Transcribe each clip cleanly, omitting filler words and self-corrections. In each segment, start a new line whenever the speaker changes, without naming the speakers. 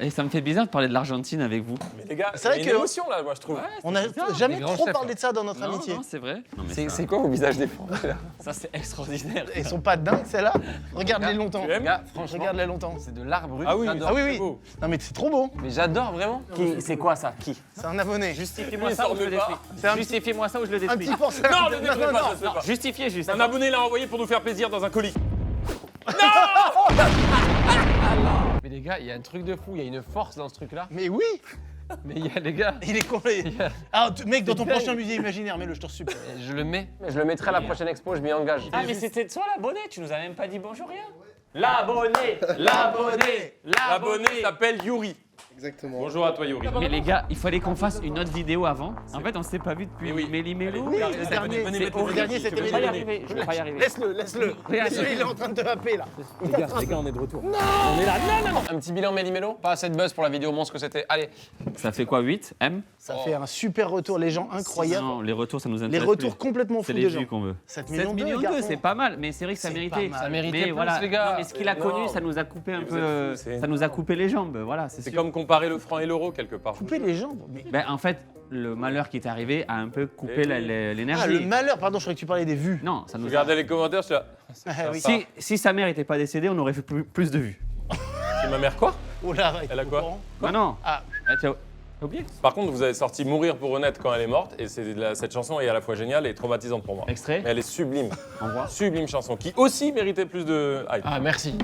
Et ça me fait bizarre de parler de l'Argentine avec vous.
Mais les gars,
C'est vrai
il y a
que-
une émotion là, moi je trouve.
Ouais,
On n'a
bizarre.
jamais
des grands
trop
chefs,
parlé de ça dans notre
Non,
amitié.
non, c'est vrai. Non, mais ça,
C'est quoi vos visages défendus là?
ça c'est extraordinaire.
Ils sont pas dingues, celles-là. Regarde-les longtemps.
Tu aimes?
Gars, franchement,
Regarde-les longtemps.
c'est de l'art brut.
Ah oui,
j'adore.
Ah oui, oui.
c'est beau.
Non, mais c'est trop beau.
Mais j'adore vraiment.
C'est quoi ça? Qui?
C'est un abonné.
Justifie-moi
Il
ça
sort
ou je le
de bas.
détruis.
C'est un
Justifiez-moi ça ou je le
Un
détruis.
petit porcelain.
Non, ne détruis pas, ça se fait pas.
Justifiez juste.
Un abonné l'a envoyé pour nous faire plaisir dans un colis.
Mais les gars, il y a un truc de fou, il y a une force dans ce truc-là.
Mais oui.
Mais il y a les gars,
Il est complet. Ah, mec, dans ton prochain musée imaginaire, mets-le, je te supplie.
je le mets. Je le mettrai à la prochaine expo, je m'y engage.
Ah mais c'était toi l'abonné, tu nous as même pas dit bonjour rien. L'abonné, l'abonné,
L'abonné s'appelle Yuri.
Exactement.
Bonjour à toi Yuri.
Mais les gars, il fallait qu'on fasse une autre vidéo avant. En fait, on s'est pas vu depuis
Mais oui.
Méli Mélo.
Oui,
Allez,
le
venez,
dernier,
venez
c'est
mettre le
le dernier,
vidéo.
c'était
Je vais pas y
Méli.
arriver, je vais pas y arriver.
Laisse-le. Laisse-le, il est en train de te happer là.
Les gars, on est de retour.
Un petit bilan Méli-Mélo. Pas assez de buzz pour la vidéo monstre que c'était. Allez.
Ça fait quoi, 8 M?
Ça fait un super retour, les gens incroyables.
Non, les retours, ça nous
Les
intéresse
retours
plus.
complètement
C'est
fous
les
des
vues
gens.
qu'on veut.
7
7
millions
millions
de
2,
garçons.
c'est pas mal, mais c'est vrai que ça
C'est
méritait.
pas mal.
Ça méritait
Mais
plus,
voilà,
les gars.
non, mais ce qu'il a
énorme.
connu, ça nous a coupé un
Mais vous
peu,
êtes fous, c'est
ça nous a coupé les jambes, voilà, c'est
C'est
sûr.
comme comparer le franc et l'euro quelque part.
Couper les jambes. Mais-
Ben, en fait, le malheur qui est arrivé a un peu coupé
Eh oui.
l'énergie.
Ah, le malheur, pardon, je croyais que tu parlais des vues.
Non, ça
Je
nous a...
regardais les commentaires, je suis là.
Ah, oui.
Si sa mère n'était pas décédée, on aurait fait plus de vues.
C'est ma mère quoi?
Oh là,
Elle a quoi?
Bah non.
Ah.
Tu as oublié?
Par contre, vous avez sorti Mourir pour Renette quand elle est morte, et cette chanson est à la fois géniale et traumatisante pour moi.
Extrait.
Mais elle est sublime.
On voit.
Sublime chanson qui aussi méritait plus de hype.
Ah, merci.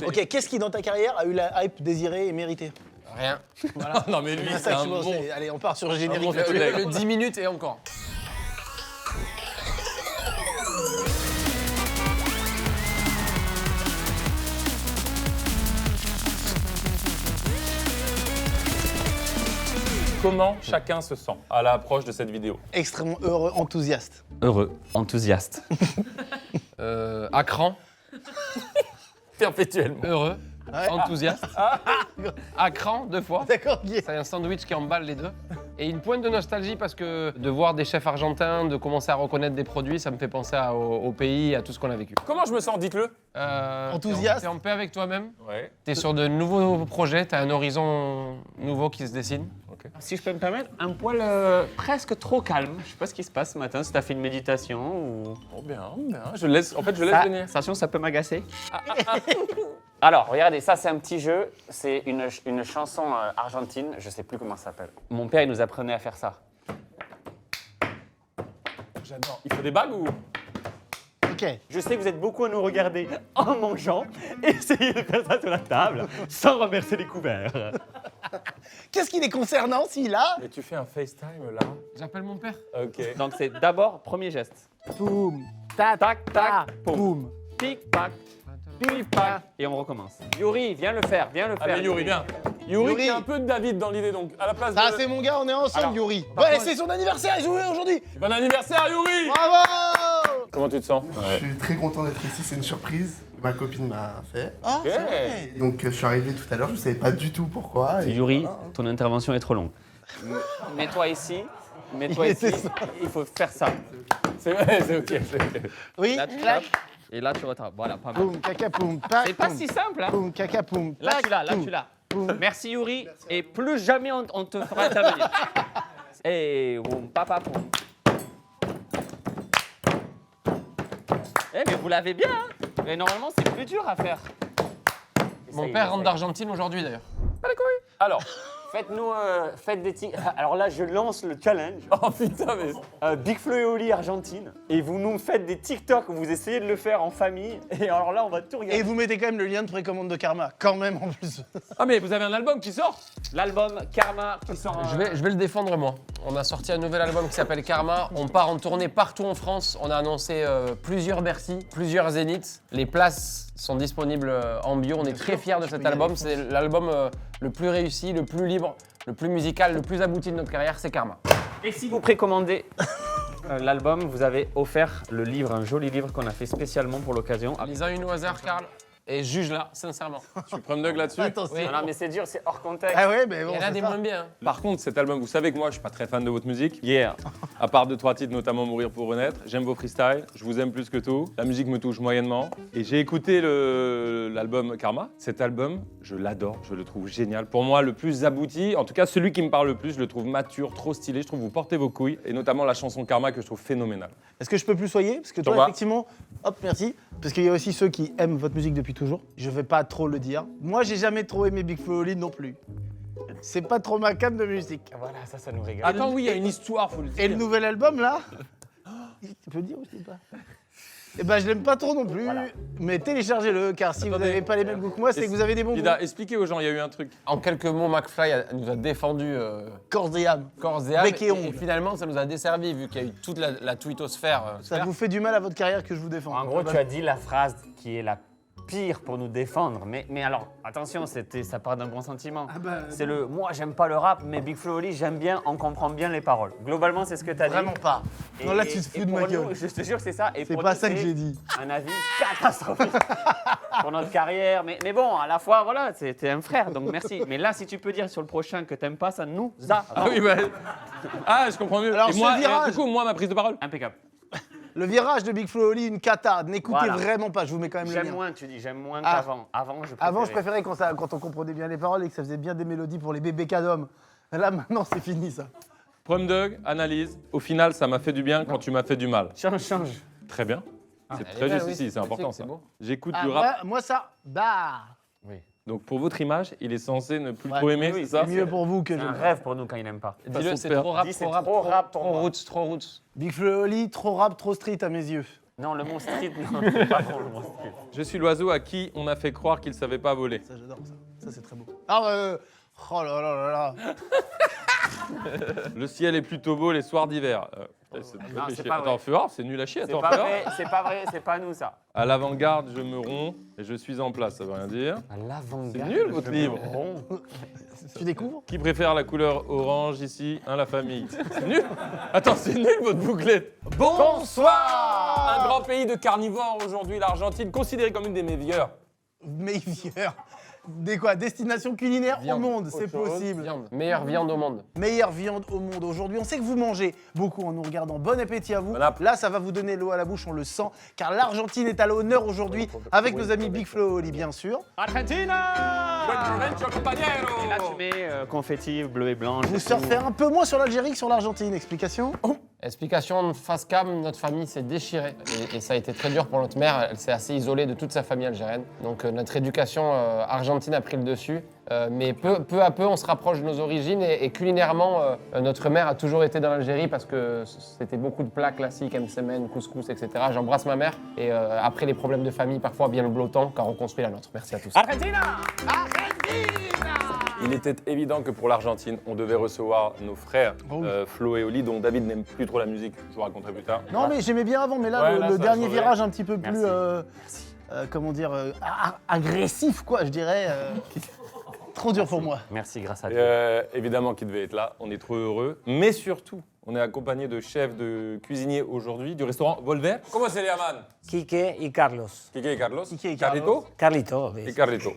Ok, qu'est-ce qui dans ta carrière a eu la hype désirée et méritée?
Rien.
non mais lui,
C'est
c'est
ça que
un
je pensais.
monstre.
Allez, on part sur le générique.
monstre.
Le 10 minutes et encore.
Comment chacun se sent à l'approche de cette vidéo?
Extrêmement heureux, enthousiaste.
Heureux, enthousiaste.
À cran,
Perpétuellement.
heureux,
Ouais.
enthousiaste. À cran, 2 fois.
D'accord, Guy.
C'est un sandwich qui emballe les deux. Et une pointe de nostalgie parce que de voir des chefs argentins, de commencer à reconnaître des produits, ça me fait penser au pays, à tout ce qu'on a vécu.
Comment je me sens? Dites-le.
Enthousiaste.
T'es en paix avec toi-même,
Ouais.
t'es sur de nouveaux projets, t'as un horizon nouveau qui se dessine.
Si je peux me permettre, un poil presque trop calme. Je sais pas ce qui se passe ce matin, si t'as fait une méditation ou...
Oh bien, bien. Je laisse venir.
Attention, ça peut m'agacer. Alors, regardez, ça c'est un petit jeu. C'est une chanson argentine, je sais plus comment ça s'appelle. Mon père, il nous apprenait à faire ça.
J'adore. Il faut des bagues ou?
Ok.
Je sais que vous êtes beaucoup à nous regarder en mangeant. Essayez de faire ça sur la table sans renverser les couverts.
Qu'est-ce qui les concernant s'il a?
Mais tu fais un FaceTime là?
J'appelle mon père.
Ok.
Donc c'est d'abord, premier geste.
Boum, tac,
Tac, tac, poum.
boum.
Pic, pac, pic, pac. Et on recommence. Yuri, viens le faire, viens le faire.
Allez Yuri, viens. Yuri
Yuri.
qui est un peu de David dans l'idée, donc à la place
Ah,
de...
c'est mon gars, on est ensemble,
Alors,
Yuri.
par
Ouais,
contre-
c'est son anniversaire, il joue aujourd'hui.
Bon anniversaire Yuri!
Bravo.
Comment tu te sens?
Je suis très content d'être ici, c'est une surprise. Ma copine m'a fait.
Ah,
Ok.
c'est vrai.
Donc je suis arrivé tout à l'heure, je ne savais pas du tout pourquoi. et
Yuri,
voilà.
ton intervention est trop longue. Mets-toi ici. Mets-toi
Il
ici.
était ça.
Il faut faire ça.
C'est ok, c'est ok.
Oui,
Là, tu
clac.
tapes. Et là, tu rattrapes. Voilà, pas mal.
Boum, caca, poum, pac,
C'est pas
poum.
si simple, hein.
Boum, caca, poum,
Là,
pac,
tu l'as, là,
poum.
tu l'as. Merci Yuri. Et plus jamais on te fera intervenir. Et boum, papa, poum. Eh, mais vous l'avez bien, hein. Mais normalement, c'est plus dur à faire.
Mon
Essaye,
père rentre
essaye.
d'Argentine aujourd'hui d'ailleurs.
Alors,
Faites-nous, faites des TikTok. Alors là, je lance le challenge.
oh putain, mais...
Big Flo et Oli Argentine. Et vous nous faites des TikTok, vous essayez de le faire en famille. Et alors là, on va tout regarder.
Et vous mettez quand même le lien de précommande de Karma, quand même en plus.
Ah mais vous avez un album qui sort?
L'album Karma qui sort.
Je vais le défendre moi. On a sorti un nouvel album qui s'appelle Karma. On part en tournée partout en France. On a annoncé plusieurs Bercy, plusieurs Zénith. Les places sont disponibles en bio. On est très fiers de cet album. C'est l'album le plus réussi, le plus libre, le plus musical, le plus abouti de notre carrière, c'est Karma.
Et si vous précommandez l'album, vous avez offert le livre, un joli livre qu'on a fait spécialement pour l'occasion.
Les-en une au hasard, Karl. Et juge-la, sincèrement.
Tu prends Doug là-dessus?
Attention.
Oui.
Non, mais c'est dur, c'est hors contexte.
Ah ouais, mais bon.
Il y en a
c'est
des
ça.
moins bien.
Par contre, cet album, vous savez que moi, je suis pas très fan de votre musique.
Yeah.
à part 2-3 titres, notamment Mourir pour renaître. J'aime vos freestyles, je vous aime plus que tout. La musique me touche moyennement. Et j'ai écouté l'album Karma. Cet album, je l'adore, je le trouve génial. Pour moi, le plus abouti, en tout cas celui qui me parle le plus, je le trouve mature, trop stylé. Je trouve que vous portez vos couilles. Et notamment la chanson Karma que je trouve phénoménale.
Est-ce que je peux plus soyer? Parce que toi,
Thomas.
effectivement, hop, merci. Parce qu'il y a aussi ceux qui aiment votre musique depuis toujours. Je vais pas trop le dire. Moi, j'ai jamais trop aimé Big Flo et Oli non plus. C'est pas trop ma cam de musique.
Voilà, ça nous régale.
Attends, oui, il y a une histoire, faut le dire.
Et le nouvel album, là, tu peux le dire aussi ou pas? Eh ben, je l'aime pas trop non plus, mais téléchargez-le, car si vous
Attendez.
n'avez pas les mêmes goûts que moi, c'est que vous avez des bons goûts.
Ida, expliquez aux gens, il y a eu un truc.
En quelques mots, McFly nous a défendu
Corps et âme.
corps et âme.
Bec et
Et
ongles.
finalement, ça nous a desservi, vu qu'il y a eu toute la twittosphère.
Ça vous fait du mal à votre carrière que je vous défends.
En gros, tu as dit la phrase qui est la pire pour nous défendre. Mais alors, attention, ça part d'un bon sentiment. C'est le moi, j'aime pas le rap, mais Big Flo et Oli, j'aime bien, on comprend bien les paroles. Globalement, c'est ce que tu as dit.
Vraiment pas.
Et-
Non, là, tu te
et
fous de
pour
ma
nous,
gueule.
Je te jure que c'est ça. Et
C'est
pour
pas
nous,
ça que
c'est
j'ai dit.
Un avis catastrophique pour notre carrière. Mais bon, à la fois, voilà, t'es un frère, donc merci. Mais là, si tu peux dire sur le prochain que t'aimes pas, ça nous a.
Ah oui, bah. Ah, je comprends mieux.
Alors,
et
ce
moi,
virage-
du coup, moi, ma prise de parole.
Impeccable.
Le virage de Big Flo et Oli, une cata. N'écoutez
Voilà.
vraiment pas, je vous mets quand même le
J'aime
lien.
moins, tu dis, j'aime moins
Ah.
qu'avant. Avant, je
Avant, je
préférais.
préférais quand on comprenait bien les paroles et que ça faisait bien des mélodies pour les bébés cadom. Là, maintenant, c'est fini, ça.
Prom Dog, analyse. Au final, ça m'a fait du bien quand tu m'as fait du mal.
Change.
Très bien. C'est
Elle est
très
belle,
juste
oui,
ici, c'est important
c'est
ça.
beau.
J'écoute
Ah,
le rap.
moi, ça, bah.
Donc pour votre image, il est censé ne plus
Ouais,
trop aimer,
oui,
c'est ça
C'est mieux pour vous que
C'est
je.
un rêve pour nous quand il n'aime pas.
Dis-le, c'est
super.
trop rap,
Dis, c'est
trop rap,
trop rap pour
trop
moi.
roots, trop roots.
Big Flo et Oli, trop rap, trop street à mes yeux.
Non, le mot street, non, c'est pas bon le mot street.
Je suis l'oiseau à qui on a fait croire qu'il savait pas voler.
Ça, j'adore ça. Ça, c'est très beau. Ah, oh là là là là.
Le ciel est plutôt beau les soirs d'hiver. C'est
Non,
fait
c'est
chier.
pas
Attends,
vrai.
fais voir, c'est nul à chier.
C'est
Attends,
pas
fais voir.
vrai, c'est pas vrai, c'est pas nous ça.
À l'avant-garde, je me romps et je suis en place, ça veut rien dire.
À l'avant-garde.
C'est nul, votre
je me
livre.
romps.
Tu découvres?
Qui préfère la couleur orange ici? La famille. C'est nul. Attends, c'est nul votre bouclette.
Bonsoir.
Un grand pays de carnivores aujourd'hui, l'Argentine, considérée comme une des meilleures.
Meilleur. Des quoi? Destination culinaire
Viande.
au monde, c'est
Autre chose.
possible.
Viande. Meilleure viande au monde.
Meilleure viande au monde aujourd'hui. On sait que vous mangez beaucoup en nous regardant. Bon appétit à vous.
Bon app.
Là, ça va vous donner l'eau à la bouche, on le sent, car l'Argentine est à l'honneur aujourd'hui avec nos amis Big Flo et Oli, bien sûr.
Argentina.
Buongiorno, compagnero.
Et là, tu mets confetti bleu et blanc.
Vous surfez un peu moins sur l'Algérie que sur l'Argentine. Explication?
Explication face cam, notre famille s'est déchirée et ça a été très dur pour notre mère. Elle s'est assez isolée de toute sa famille algérienne. Donc notre éducation argentine a pris le dessus. Mais peu à peu, on se rapproche de nos origines et culinairement, notre mère a toujours été dans l'Algérie parce que c'était beaucoup de plats classiques, msemen, couscous, etc. J'embrasse ma mère et après les problèmes de famille, parfois bien blottants, car on construit la nôtre. Merci à tous.
Argentina.
Il était évident que pour l'Argentine, on devait recevoir nos frères
Oh oui.
Flo et Oli, dont David n'aime plus trop la musique, je vous raconterai plus tard.
Non, mais j'aimais bien avant, mais là,
Ouais,
le
là,
le
ça a
dernier
changé.
virage un petit peu plus,
Merci.
comment dire, agressif, quoi, je dirais. Trop dur pour moi.
Merci, grâce à
Et,
Dieu.
évidemment qu'il devait être là, on est trop heureux. Mais surtout, on est accompagné de chefs, de cuisiniers aujourd'hui du restaurant Volver. Comment c'est les Aman?
Quique y Carlos.
Kike et Carlos.
Kike et
Carlito
Carlito.
et Carlito.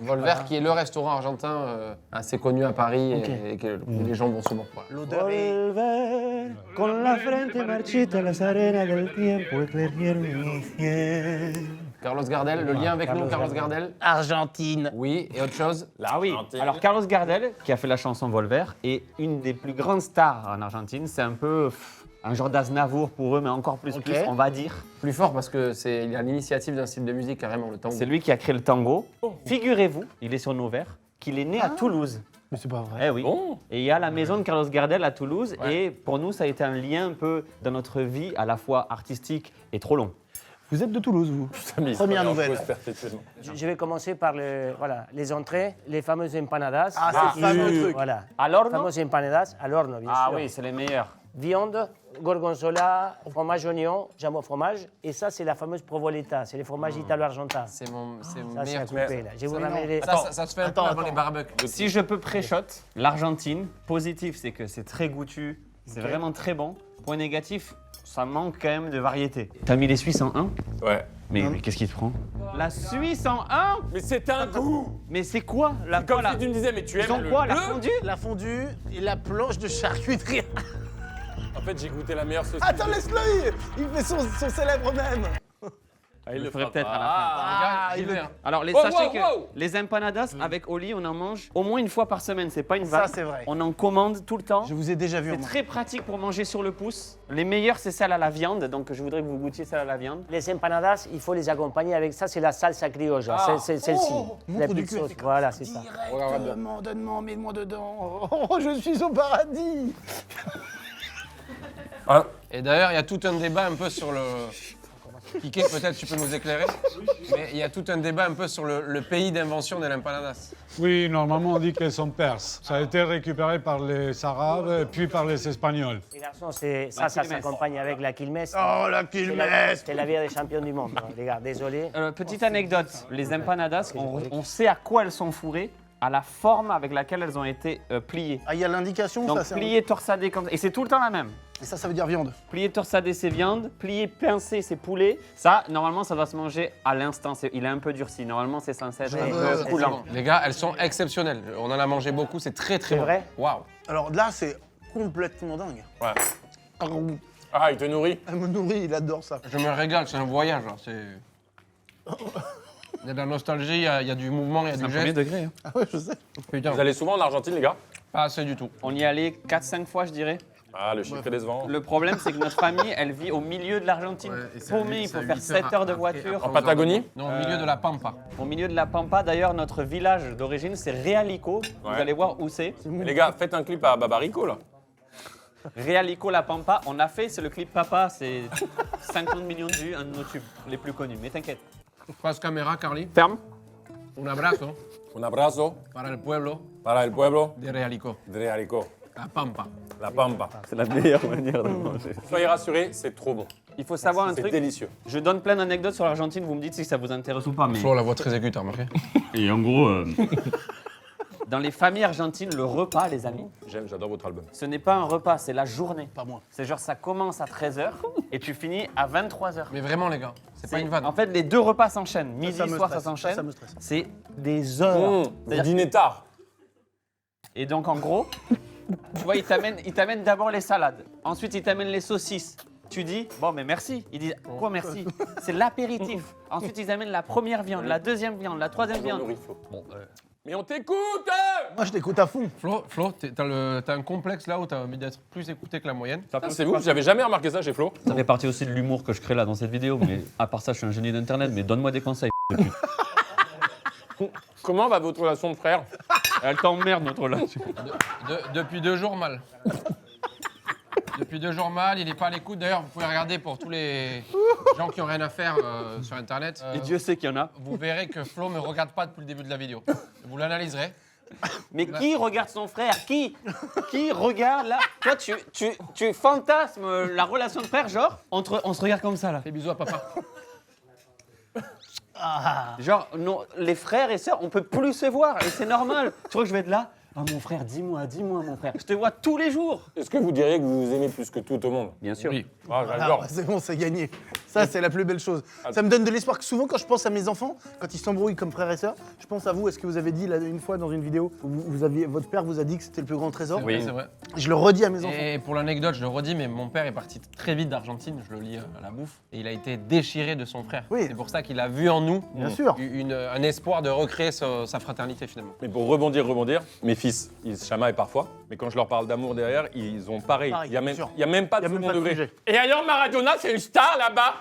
Volver, qui est le restaurant argentin assez connu à Paris et que les gens vont souvent. Voilà.
L'odeur est...
Volver con la frente marchita, las arenas del tiempo esclarieron mi ciel.
Carlos Gardel, le lien avec nous, Carlos Gardel.
Argentine.
Oui, et autre chose.
Ah oui. Alors Carlos Gardel, qui a fait la chanson Volver, est une des plus grandes stars en Argentine. C'est un peu un genre d'Aznavour pour eux, mais encore plus, on va dire.
Plus fort parce que c'est il a l'initiative d'un style de musique carrément le tango.
C'est lui qui a créé le tango. Figurez-vous, il est sur nos verres, qu'il est né à Toulouse.
Mais c'est pas vrai.
Eh oui.
Bon.
Et il y a la maison de Carlos Gardel à Toulouse. Et pour nous, ça a été un lien un peu dans notre vie, à la fois artistique et trop long.
Vous êtes de Toulouse, vous?
Samy,
Première
ça met en
nouvelle.
cause perpétuellement.
Je vais commencer par les entrées, les fameuses empanadas.
Ah, c'est le fameux truc.
Voilà.
À l'orno?
Fameuses empanadas à l'orno, bien
Ah
sûr.
oui, c'est les meilleurs.
Viande, gorgonzola, fromage oignon, jambon fromage. Et ça, c'est la fameuse provoletta. C'est le fromage italo-argentin.
C'est mon
Ça, c'est
meilleur
à
truc.
couper, là. Je vais vous
Mais non.
ramener les...
Ça se fait un peu avant les barbecues.
Si je peux pré-shot, l'Argentine, positif, c'est que c'est très goûtu, c'est vraiment très bon. Point négatif, ça manque quand même de variété. T'as mis les Suisses en 1?
Ouais.
Mais qu'est-ce qui te prend? La Suisse en 1?
Mais c'est un goût.
Mais c'est quoi la
Comme
quoi,
si tu me disais, mais tu aimes
Ils ont
le
quoi, la
bleu
fondue?
La fondue et la planche de charcuterie.
fait, j'ai goûté la meilleure sauce.
Attends, laisse-le, il fait son célèbre même.
Ah, il le
ferait
fera
peut-être
pas.
à la fin.
Ah, il veut.
Alors,
Wow,
sachez
wow,
que
wow.
les empanadas avec Oli, on en mange au moins une fois par semaine. C'est pas une vanne.
Ça, c'est vrai.
On en commande tout le temps.
Je vous ai déjà vu en
C'est
main.
très pratique pour manger sur le pouce. Les meilleures, c'est celles à la viande. Donc, je voudrais que vous goûtiez celle à la viande.
Les empanadas, il faut les accompagner avec ça, c'est la salsa criolla. C'est celle-ci. La
montre du
petite
cul,
sauce. Voilà, c'est ça.
Directement, donne-moi, mets-moi dedans. Oh, je suis au paradis.
Et d'ailleurs, il y a tout un débat un peu sur le. Piqué, peut-être tu peux nous éclairer. Mais il y a tout un débat un peu sur le pays d'invention de l'empanadas.
Oui, normalement on dit qu'elles sont perses. Ça a été récupéré par les Arabes puis par les Espagnols.
Les garçons, ça s'accompagne avec la quilmes.
Oh, la quilmesse.
C'est la bière des champions du monde, hein, les gars, désolé.
Petite anecdote. Les empanadas, on sait à quoi elles sont fourrées, à la forme avec laquelle elles ont été pliées.
Ah, il y a l'indication,
Donc,
ça, c'est
plié, torsadé comme ça. Et c'est tout le temps la même.
Et ça veut dire viande.
Plié, torsadé, c'est viande. Plié, pincé, c'est poulet. Ça, normalement, ça doit se manger à l'instant. Il est un peu durci. Normalement, c'est censé être un peu coulant.
Les gars, elles sont exceptionnelles. On en a mangé beaucoup, c'est très très
C'est
bon.
vrai?
Waouh.
Alors là, c'est complètement dingue.
Ouais.
Ah,
Ah, il te nourrit.
elle me nourrit, il adore ça.
Je me régale, c'est un voyage. Là. Il y a de la nostalgie, il y a du mouvement, il y a
C'est
du
un premier
geste.
degré. Hein.
Ah ouais, je sais.
Putain,
Vous allez souvent en Argentine, les gars?
pas assez du tout.
On y est allé 4-5 fois, je dirais.
Ah, le chiffre est décevant.
Le problème, c'est que notre famille, elle vit au milieu de l'Argentine. Paumée, il faut faire 7 heures de voiture.
En Patagonie?
Non, au milieu de la Pampa.
Au milieu de la Pampa, d'ailleurs, notre village d'origine, c'est Realico. Vous
Ouais.
allez voir où c'est.
Les gars, faites un clip à Babarico, là.
Realico La Pampa, on a fait, c'est le clip Papa, c'est 50 millions de vues, un de nos tubes les plus connus. Mais t'inquiète.
Face caméra, Carly.
Ferme.
Un abrazo
Un abrazo
para el pueblo
para el pueblo
de Realico.
de Realico,
La Pampa.
la Pampa.
C'est la meilleure manière de manger.
Soyez rassurés, c'est trop bon.
Il faut savoir un
C'est
truc.
délicieux.
Je donne plein d'anecdotes sur l'Argentine, vous me dites si ça vous intéresse ou pas. Mais...
Flo, la voix très aiguë, t'as remarqué?
Et en gros, dans les familles argentines, le repas, les amis,
J'adore votre album.
ce n'est pas un repas, c'est la journée.
Pas moi.
C'est genre ça commence à 13h et tu finis à 23h.
Mais vraiment, les gars, c'est pas une vanne.
En fait, les deux repas s'enchaînent. Midi,
Ça me
soir, ça
stresse.
s'enchaîne.
Ça me stresse.
C'est des heures.
Vous dînez tard.
Et donc, en gros, tu vois, il t'amène d'abord les salades. Ensuite, il t'amène les saucisses. Tu dis, bon, mais merci. Ils disent, quoi, merci? C'est l'apéritif. Ensuite, ils amènent la première viande, la deuxième viande, la troisième
On
viande.
nourrit Flo. Mais on t'écoute!
Moi, je t'écoute à fond.
Flo, t'as un complexe là où t'as envie d'être plus écouté que la moyenne.
C'est vous, j'avais jamais remarqué ça chez Flo.
Ça fait partie aussi de l'humour que je crée là dans cette vidéo. Mais à part ça, je suis un génie d'Internet. Mais donne-moi des conseils.
Comment va votre relation de frère?
Elle t'emmerde, notre relation.
Depuis 2 jours, mal. Depuis 2 jours, mal, il est pas à l'écoute. D'ailleurs, vous pouvez regarder pour tous les gens qui ont rien à faire sur Internet.
Et Dieu sait qu'il y en a.
Vous verrez que Flo me regarde pas depuis le début de la vidéo. Vous l'analyserez.
Mais qui regarde son frère? Qui regarde là? Toi, tu fantasmes la relation de frère, genre, on se regarde comme ça là.
Fais bisous à papa.
Genre, non, les frères et sœurs, on peut plus se voir et c'est normal. Tu crois que je vais être là? Ah, mon frère, dis-moi, mon frère. Je te vois tous les jours.
Est-ce que vous diriez que vous vous aimez plus que tout au monde?
Bien sûr.
Oui.
Ah,
Ah,
j'adore.
bah, c'est bon, c'est gagné. Ça, c'est la plus belle chose. Ça me donne de l'espoir que souvent, quand je pense à mes enfants, quand ils s'embrouillent comme frères et sœurs, je pense à vous. Est-ce que vous avez dit là, une fois dans une vidéo, votre père vous a dit que c'était le plus grand trésor?
Oui, c'est vrai.
Je le redis à mes enfants.
Et pour l'anecdote, je le redis, mais mon père est parti très vite d'Argentine, je le lis à la bouffe, et il a été déchiré de son frère.
Oui.
C'est pour ça qu'il a vu en nous
Bien sûr.
un espoir de recréer sa fraternité finalement.
Mais pour rebondir, mes fils, ils se chamaillent parfois, mais quand je leur parle d'amour derrière, ils ont pareil.
Pareil,
Il y a
bien sûr.
même pas de
Il y a même
second
pas de
degré.
sujet.
Et alors Maradona, c'est une star là-bas?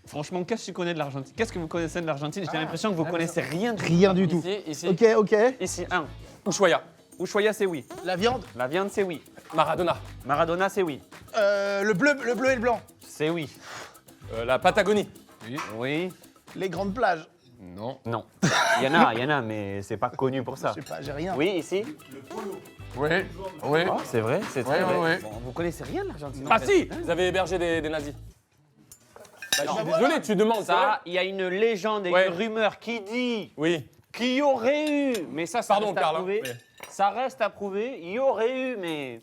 Franchement, qu'est-ce que tu connais de l'Argentine? Qu'est-ce que vous connaissez de l'Argentine? J'ai l'impression que vous connaissez rien du tout.
Rien du tout.
Ici.
Ok, ok.
Ici, un.
Ushuaia,
Ushuaia, c'est oui.
La viande,
La viande, c'est oui.
Maradona,
Maradona, c'est oui.
le bleu et le blanc,
C'est oui.
la Patagonie,
Oui.
les grandes plages.
Non.
Non. Il y en a, mais c'est pas connu pour ça.
Je sais pas, j'ai rien.
Oui, ici.
Oui. Oui.
Oh, c'est vrai, c'est très
Ouais,
vrai.
ouais, ouais.
Bon, vous connaissez rien de l'Argentine? en
Ah
fait.
si, vous avez hébergé des nazis. Bah, je suis désolé, tu demandes
Ça, il y a une légende et
Ouais.
une rumeur qui dit
Oui.
qu'il y aurait eu, mais ça
Pardon,
reste à
Karl, hein,
prouver.
mais-
Ça reste à prouver, il y aurait eu, mais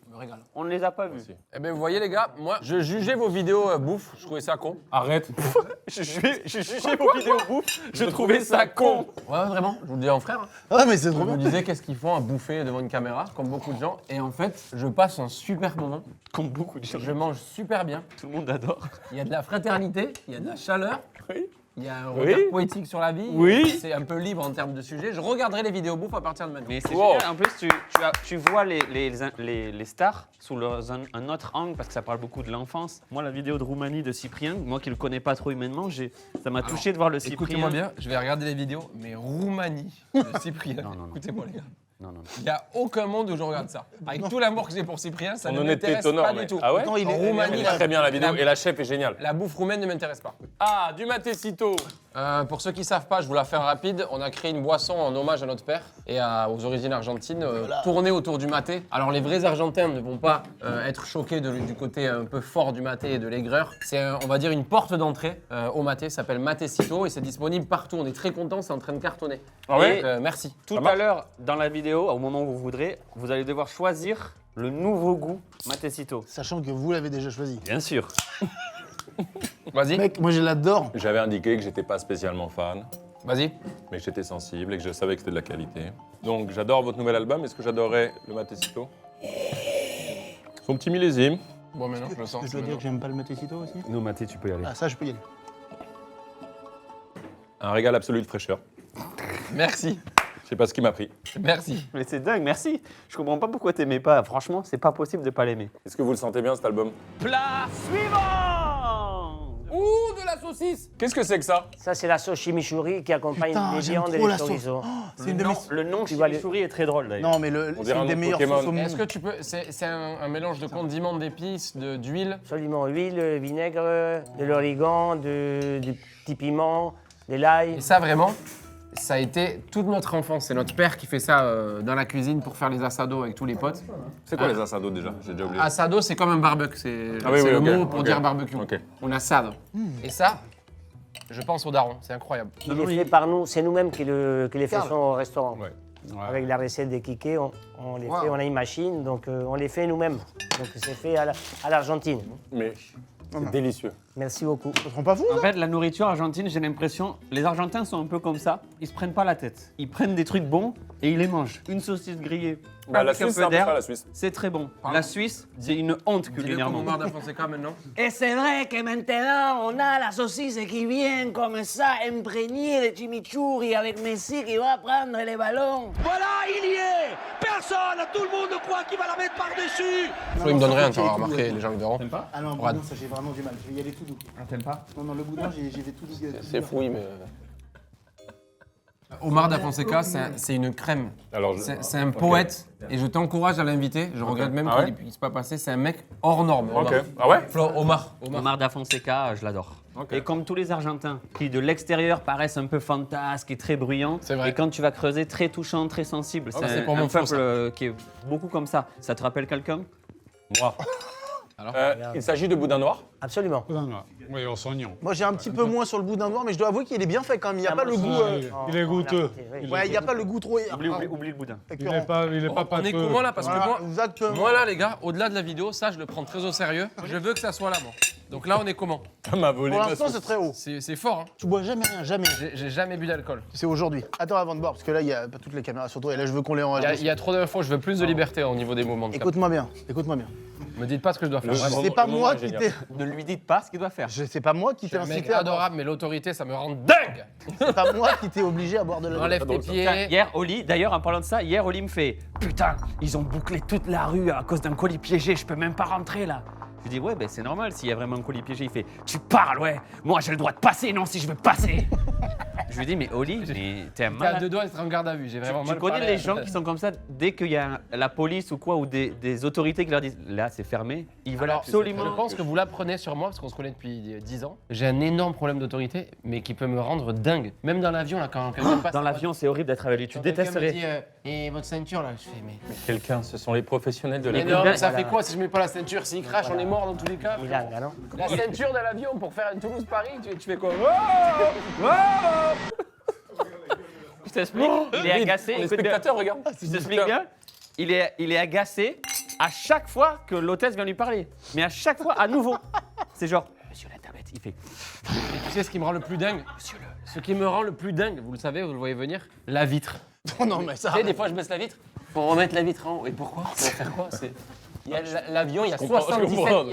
on ne les a pas vus.
Eh bien, vous voyez, les gars, moi, je jugeais vos vidéos bouffe, je trouvais ça con.
Arrête.
Je jugeais vos vidéos bouffe, je trouvais ça con.
Ouais, vraiment, je vous le dis en frère.
Ah, mais c'est
Je
trop
me
bien.
disais qu'est-ce qu'ils font à bouffer devant une caméra, comme beaucoup de gens. Et en fait, je passe un super moment.
Comme beaucoup de gens,
Je mange super bien.
tout le monde adore.
Il y a de la fraternité, il y a de la chaleur.
Oui.
Il y a un regard
Oui.
poétique sur la vie.
Oui.
C'est un peu libre en termes de sujet. Je regarderai les vidéos bouffe à partir de maintenant.
Mais c'est
Wow.
génial, en plus tu vois les stars sous un autre angle parce que ça parle beaucoup de l'enfance. Moi la vidéo de Roumanie de Cyprien, moi qui le connais pas trop humainement, ça m'a touché de voir le Cyprien.
Écoutez-moi bien, je vais regarder les vidéos, mais Roumanie de Cyprien.
Non, non, non.
Écoutez-moi les gars.
Non, non, non.
Il n'y a aucun monde où je regarde ça. Avec tout l'amour que j'ai pour Cyprien, ça
Ton
ne
honnêteté
m'intéresse
t'honore,
pas
mais-
du tout.
Ah ouais
Attends, il est-
En Roumanie,
Elle est très bien la vidéo et la chef est géniale.
La bouffe roumaine ne m'intéresse pas.
Ah, du Matecito.
Pour ceux qui ne savent pas, je vous la fais rapide. On a créé une boisson en hommage à notre père et aux origines argentines, tournée autour du maté. Alors les vrais Argentins ne vont pas être choqués du côté un peu fort du maté et de l'aigreur. C'est, on va dire, une porte d'entrée au maté. Ça s'appelle Matecito et c'est disponible partout. On est très contents, c'est en train de cartonner.
Ah ouais
Et, merci.
Tout à l'heure dans la vidéo, au moment où vous voudrez, vous allez devoir choisir le nouveau goût Matecito.
Sachant que vous l'avez déjà choisi.
Bien sûr.
Vas-y,
Mec, moi je l'adore.
J'avais indiqué que j'étais pas spécialement fan,
vas-y.
mais que j'étais sensible et que je savais que c'était de la qualité. Donc j'adore votre nouvel album. Est-ce que j'adorais le Matecito? Son petit millésime.
Bon, maintenant, je le sens.
Je dois dire que j'aime pas le Matecito aussi.
Nous Maté, tu peux y aller.
Ah, ça, je peux y aller.
Un régal absolu de fraîcheur.
Merci,
Je sais pas ce qui m'a pris.
merci.
Mais c'est dingue, merci. Je comprends pas pourquoi t'aimais pas. Franchement, c'est pas possible de pas l'aimer.
Est-ce que vous le sentez bien cet album?
Plat suivant.
Ouh, de la saucisse.
Qu'est-ce que c'est que ça?
Ça, c'est la sauce chimichurri qui accompagne
Putain,
les
j'aime
viandes et
trop
les
la sauce.
chorizo.
C'est une de mes...
Le nom
Tu vas aller-
chimichurri est très drôle d'ailleurs.
Non, mais
On
c'est
dirait
une
un
des
autre
meilleures
Pokémon.
sauces au monde.
Est-ce que tu peux. C'est un mélange de condiments, d'épices, d'huile.
Absolument, huile, vinaigre, de l'origan, du petit piment, de l'ail.
Et ça, vraiment, ça a été toute notre enfance. C'est notre père qui fait ça dans la cuisine pour faire les assados avec tous les potes.
C'est quoi les asados déjà? J'ai déjà oublié.
Asado, c'est comme un barbecue. C'est
Ah oui,
c'est
oui,
le
ok,
mot pour
ok.
dire barbecue.
Ok.
On assado. Et ça, je pense aux darons. C'est incroyable.
Il est fait par nous, c'est nous-mêmes qui les faisons au restaurant.
Ouais.
Avec la recette des Kikés, on les fait, on a une machine, donc on les fait nous-mêmes. Donc c'est fait à l'Argentine.
Mais c'est délicieux.
Merci beaucoup.
Ça te rend pas fou,
En
ça
fait, la nourriture argentine, j'ai l'impression, les Argentins sont un peu comme ça. Ils se prennent pas la tête. Ils prennent des trucs bons et ils les mangent. Une saucisse grillée,
Bah, la
avec un
Suisse, c'est
peu
un peu
d'air,
ça, la Suisse.
c'est très bon. La Suisse, c'est une honte
Dis-le comme
culinairement.
Omar da Fonseca maintenant.
Et c'est vrai que maintenant, on a la saucisse qui vient comme ça, imprégnée de chimichurri avec Messi qui va prendre les ballons.
Voilà, il y est. Personne, tout le monde croit qu'il va la mettre par-dessus.
Flo, il me donne rien, tu vas remarquer, les gens le verront.
Ah non,
Brad.
boudin, ça j'ai vraiment du mal. Je vais y aller tout doux. Ah, t'aimes pas? Non, non, le boudin, j'y vais tout doux.
C'est fou, oui, mais. Omar da Fonseca, c'est une crème.
Alors,
C'est un poète et je t'encourage à l'inviter. Je regrette même
Ah ouais
qu'il ne puisse pas passer. C'est un mec hors norme. Omar.
Ok. Ah ouais?
Flo, Omar.
Omar da Fonseca, je l'adore.
Ok.
Et comme tous les Argentins, qui de l'extérieur paraissent un peu fantasques et très bruyants,
C'est vrai.
et quand tu vas creuser, très touchant, très sensible.
bah, c'est
un,
pour
un
mon Flo,
peuple qui est beaucoup comme ça. Ça te rappelle quelqu'un?
Moi.
Alors
Il s'agit de boudin noir.
Absolument.
Oui, au oignon.
Moi j'ai un petit peu moins sur le boudin noir, mais je dois avouer qu'il est bien fait quand même. Il n'y a pas le goût.
Il est goûteux.
Ouais, il n'y a pas le goût trop.
Oublie le boudin.
Il n'est pas, il est pas
On est
pâteux.
comment là? Parce que moi,
Exactement.
moi là, les gars, au-delà de la vidéo, ça, je le prends très au sérieux. Je veux que ça soit là, moi. Donc là, on est comment?
Ça m'a volé
Pour
ma
l'instant,
sauce.
c'est très haut.
C'est fort, hein.
Tu bois jamais rien, jamais.
J'ai jamais bu d'alcool.
C'est aujourd'hui. Attends avant de boire, parce que là, il y a pas toutes les caméras sur toi, et là, je veux qu'on les
Il
enregistre.
y a trop d'infos, je veux plus de liberté au niveau des moments de cap.
Écoute-moi bien, écoute-moi bien.
Me dites pas ce que je dois faire.
Le-
vraiment.
C'est pas
le moment
moi
est
qui
génial.
t'ai.
Ne lui dites pas ce qu'il doit faire.
C'est pas moi qui
Je suis
t'ai
un mec
incité à boire.
adorable, mais l'autorité, ça me rend dingue.
C'est pas moi qui t'ai obligé à boire de la.
Enlève tes
Putain,
pieds.
hier, Oli, d'ailleurs, en parlant de ça, hier, Oli me fait putain, ils ont bouclé toute la rue à cause d'un colis piégé, je peux même pas rentrer là. Je lui dis ouais, ben c'est normal s'il y a vraiment un colis piégé. Il fait tu parles, ouais, moi j'ai le droit de passer, non, si je veux passer. Je lui dis mais Oli, mais t'es un
T'es à
malade.
deux doigts d'être en garde à vue. J'ai vraiment
Tu
mal
connais
parlé.
les gens qui sont comme ça, dès qu'il y a la police ou quoi, ou des autorités qui leur disent là c'est fermé, ils veulent
Alors,
absolument.
Je pense que vous l'apprenez sur moi parce qu'on se connaît depuis 10 ans. J'ai un énorme problème d'autorité, mais qui peut me rendre dingue. Même dans l'avion, là, quand quelqu'un passe.
Dans l'avion, c'est horrible d'être avec lui. Tu
quand quelqu'un me
détesterais.
dit, et votre ceinture, là, je fais, mais.
Quelqu'un, ce sont les professionnels de la
Mais
vie.
non, ça
voilà.
fait quoi si je mets pas la ceinture? S'il crache, on est mort dans tous les cas.
Milanga, non?
La ceinture de l'avion pour faire une Toulouse-Paris, tu fais quoi?
t'explique. Il est agacé.
Les
Écoute bien.
spectateurs, regarde.
Je t'explique bien. Il est agacé à chaque fois que l'hôtesse vient lui parler. Mais à chaque fois, à nouveau. C'est genre, monsieur l'internet, il fait.
Et tu sais ce qui me rend le plus dingue? Ce qui me rend le plus dingue, vous le savez, vous le voyez venir, la vitre.
Non, mais ça.
Tu sais, des fois, je baisse la vitre pour remettre la vitre en haut. Et pourquoi? Pour faire quoi? Il y a l'avion, il y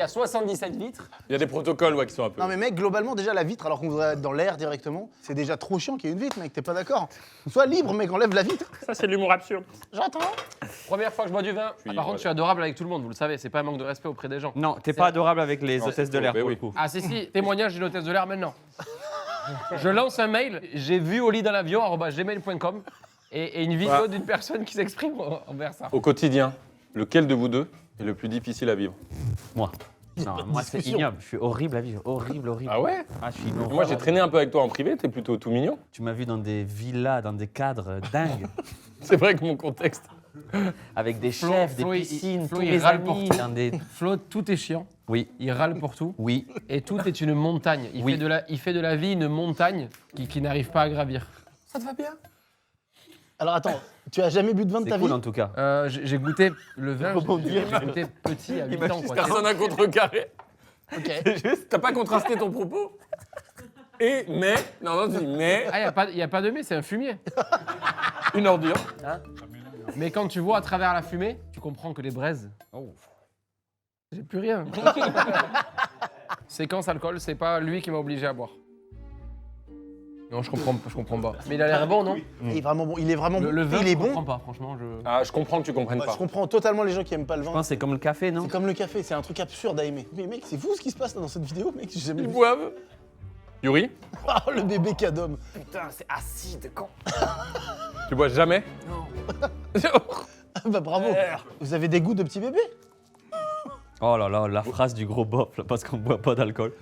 a 77 vitres.
Il y a des protocoles qui sont un peu.
Non mais mec, globalement déjà la vitre, alors qu'on voudrait être dans l'air directement, c'est déjà trop chiant qu'il y ait une vitre, mec, t'es pas d'accord? Sois libre, mec, enlève la vitre.
Ça, c'est de l'humour absurde.
J'attends.
Première fois que je bois du vin. Par contre, je suis adorable avec tout le monde, vous le savez, c'est pas un manque de respect auprès des gens.
Non, t'es pas adorable avec les hôtesses de l'air
bah
pour
oui.
le coup.
Ah si, témoignage d'une hôtesse de l'air maintenant. Je lance un mail, j'ai vu au lit dans l'avion, @gmail.com, et une vidéo d'une personne qui s'exprime envers ça.
Au quotidien, lequel de vous deux est le plus difficile à vivre?
Moi. Non, moi, c'est ignoble. Je suis horrible à vivre. Horrible.
Ah ouais?
Ah, je suis ignoble.
Moi, j'ai traîné un peu avec toi en privé, t'es plutôt tout mignon.
Tu m'as vu dans des villas, dans des cadres dingues.
C'est vrai que mon contexte.
Avec des chefs, des
Flo,
piscines,
Flo,
tous
il
mes
râle pour
amis.
tout.
Dans des...
Flo, tout est chiant.
Oui.
Il râle pour tout.
Oui.
Et tout est une montagne. Il fait de la vie une montagne qui n'arrive pas à gravir.
Ça te va bien? Alors attends, tu as jamais bu de vin de ta
C'est
vie?
cool en tout cas.
J'ai goûté le vin, j'ai goûté petit à 8 ans. Quoi.
Personne n'a contrecarré.
Ok.
T'as pas contrasté ton propos? Et, mais, non, tu dis, mais,
Ah, il n'y a pas de mais, c'est un fumier.
une ordure.
Mais quand tu vois à travers la fumée, tu comprends que les braises. Oh. J'ai plus rien. Séquence alcool, c'est pas lui qui m'a obligé à boire. Non, je comprends pas. Mais il a l'air bon, non?
Il est vraiment bon. Il est vraiment bon.
Le vin,
il est
je
bon.
comprends pas, franchement.
Ah, je comprends que tu comprennes
Bah,
pas.
je comprends totalement les gens qui aiment pas le
Je
vin.
pense que c'est comme le café, non?
C'est comme le café, c'est un truc absurde à aimer. Mais mec, c'est fou ce qui se passe là dans cette vidéo, mec. J'ai jamais
Ils
vu.
boivent. Yuri,
Oh, le bébé cadom.
Putain, c'est acide, con.
tu bois jamais?
Ah bah bravo. Vous avez des goûts de petit bébé?
Oh là là, la phrase du gros bof, là, parce qu'on boit pas d'alcool.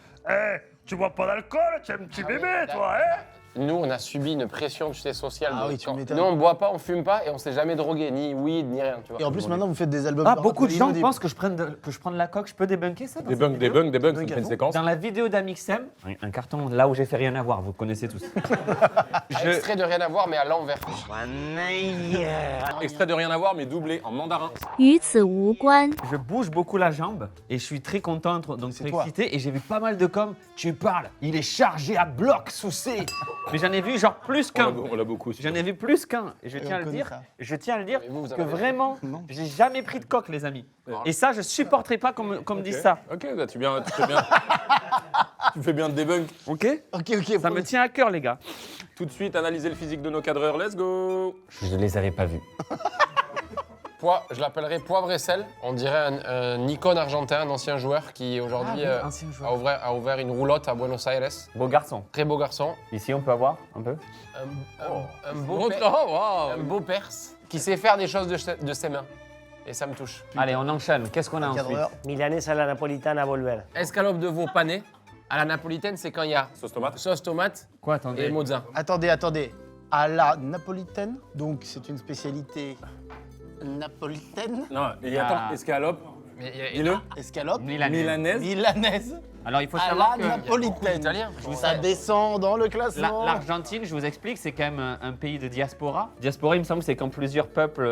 Tu bois pas d'alcool, tu es un petit bébé, toi, hein?
Nous, on a subi une pression, tu sais, sociale.
Ah
de-
oui, tu
quand-
m'étonnes.
Nous, on boit pas, on fume pas et on s'est jamais drogué, ni weed, ni rien, tu vois.
Et en plus maintenant vous faites des albums.
Ah,
de
beaucoup de
rap,
gens
des-
pensent que je prends de la coque. Je peux débunker ça dans
Des
cette
bugs,
vidéo
ça me fait une séquence.
Dans la vidéo d'Amixem, un carton là où j'ai fait rien à voir, vous connaissez tous.
Extrait de rien à voir, mais à l'envers.
Extrait de rien à voir, mais doublé en mandarin.
与此无关。
Je bouge beaucoup la jambe et je suis très content, donc
C'est
très
toi.
excité. Et j'ai vu pas mal de com. Tu parles, il est chargé à bloc sous C. Mais j'en ai vu genre plus qu'un.
On l'a beaucoup aussi.
J'en ai vu plus qu'un. Et je
Et
tiens à
on
le
connaît
dire.
ça.
Je tiens à le dire
Mais vous en
que
avez
vraiment, j'ai jamais pris de coque, les amis. Et ça, je supporterai pas qu'on me dise ça.
Ok, là, tu fais bien. Tu fais bien de débunk.
Ok?
Ok.
Ça me tient à cœur, les gars.
Tout de suite, analyser le physique de nos cadreurs. Let's go.
Je les avais pas vus.
Je l'appellerais poivre et sel. On dirait un icône argentin, un ancien joueur qui aujourd'hui
ancien joueur.
a ouvert une roulotte à Buenos Aires.
Beau garçon.
Très beau garçon.
Ici, on peut avoir un peu.
Un beau perse qui sait faire des choses de ses mains. Et ça me touche.
Allez, on enchaîne. Qu'est-ce qu'on a ensuite?
Cadreur.
Milanesa a la napolitana volver.
Escalope de veau pané. À la napolitaine, c'est quand il y a
Sauce tomate.
sauce tomate
Quoi,
et
attendez?
mozza.
Attendez. À la napolitaine, donc c'est une spécialité napolitaine.
Non, et attends, escalope.
Mais il y a-
Dis-le.
Escalope.
Milanaise.
Milanaise.
Alors, il faut
À
savoir
la
que
napolitaine.
italien.
Ça descend dans le classement.
l'Argentine, je vous explique, c'est quand même un pays de diaspora. Diaspora, il me semble, c'est quand plusieurs peuples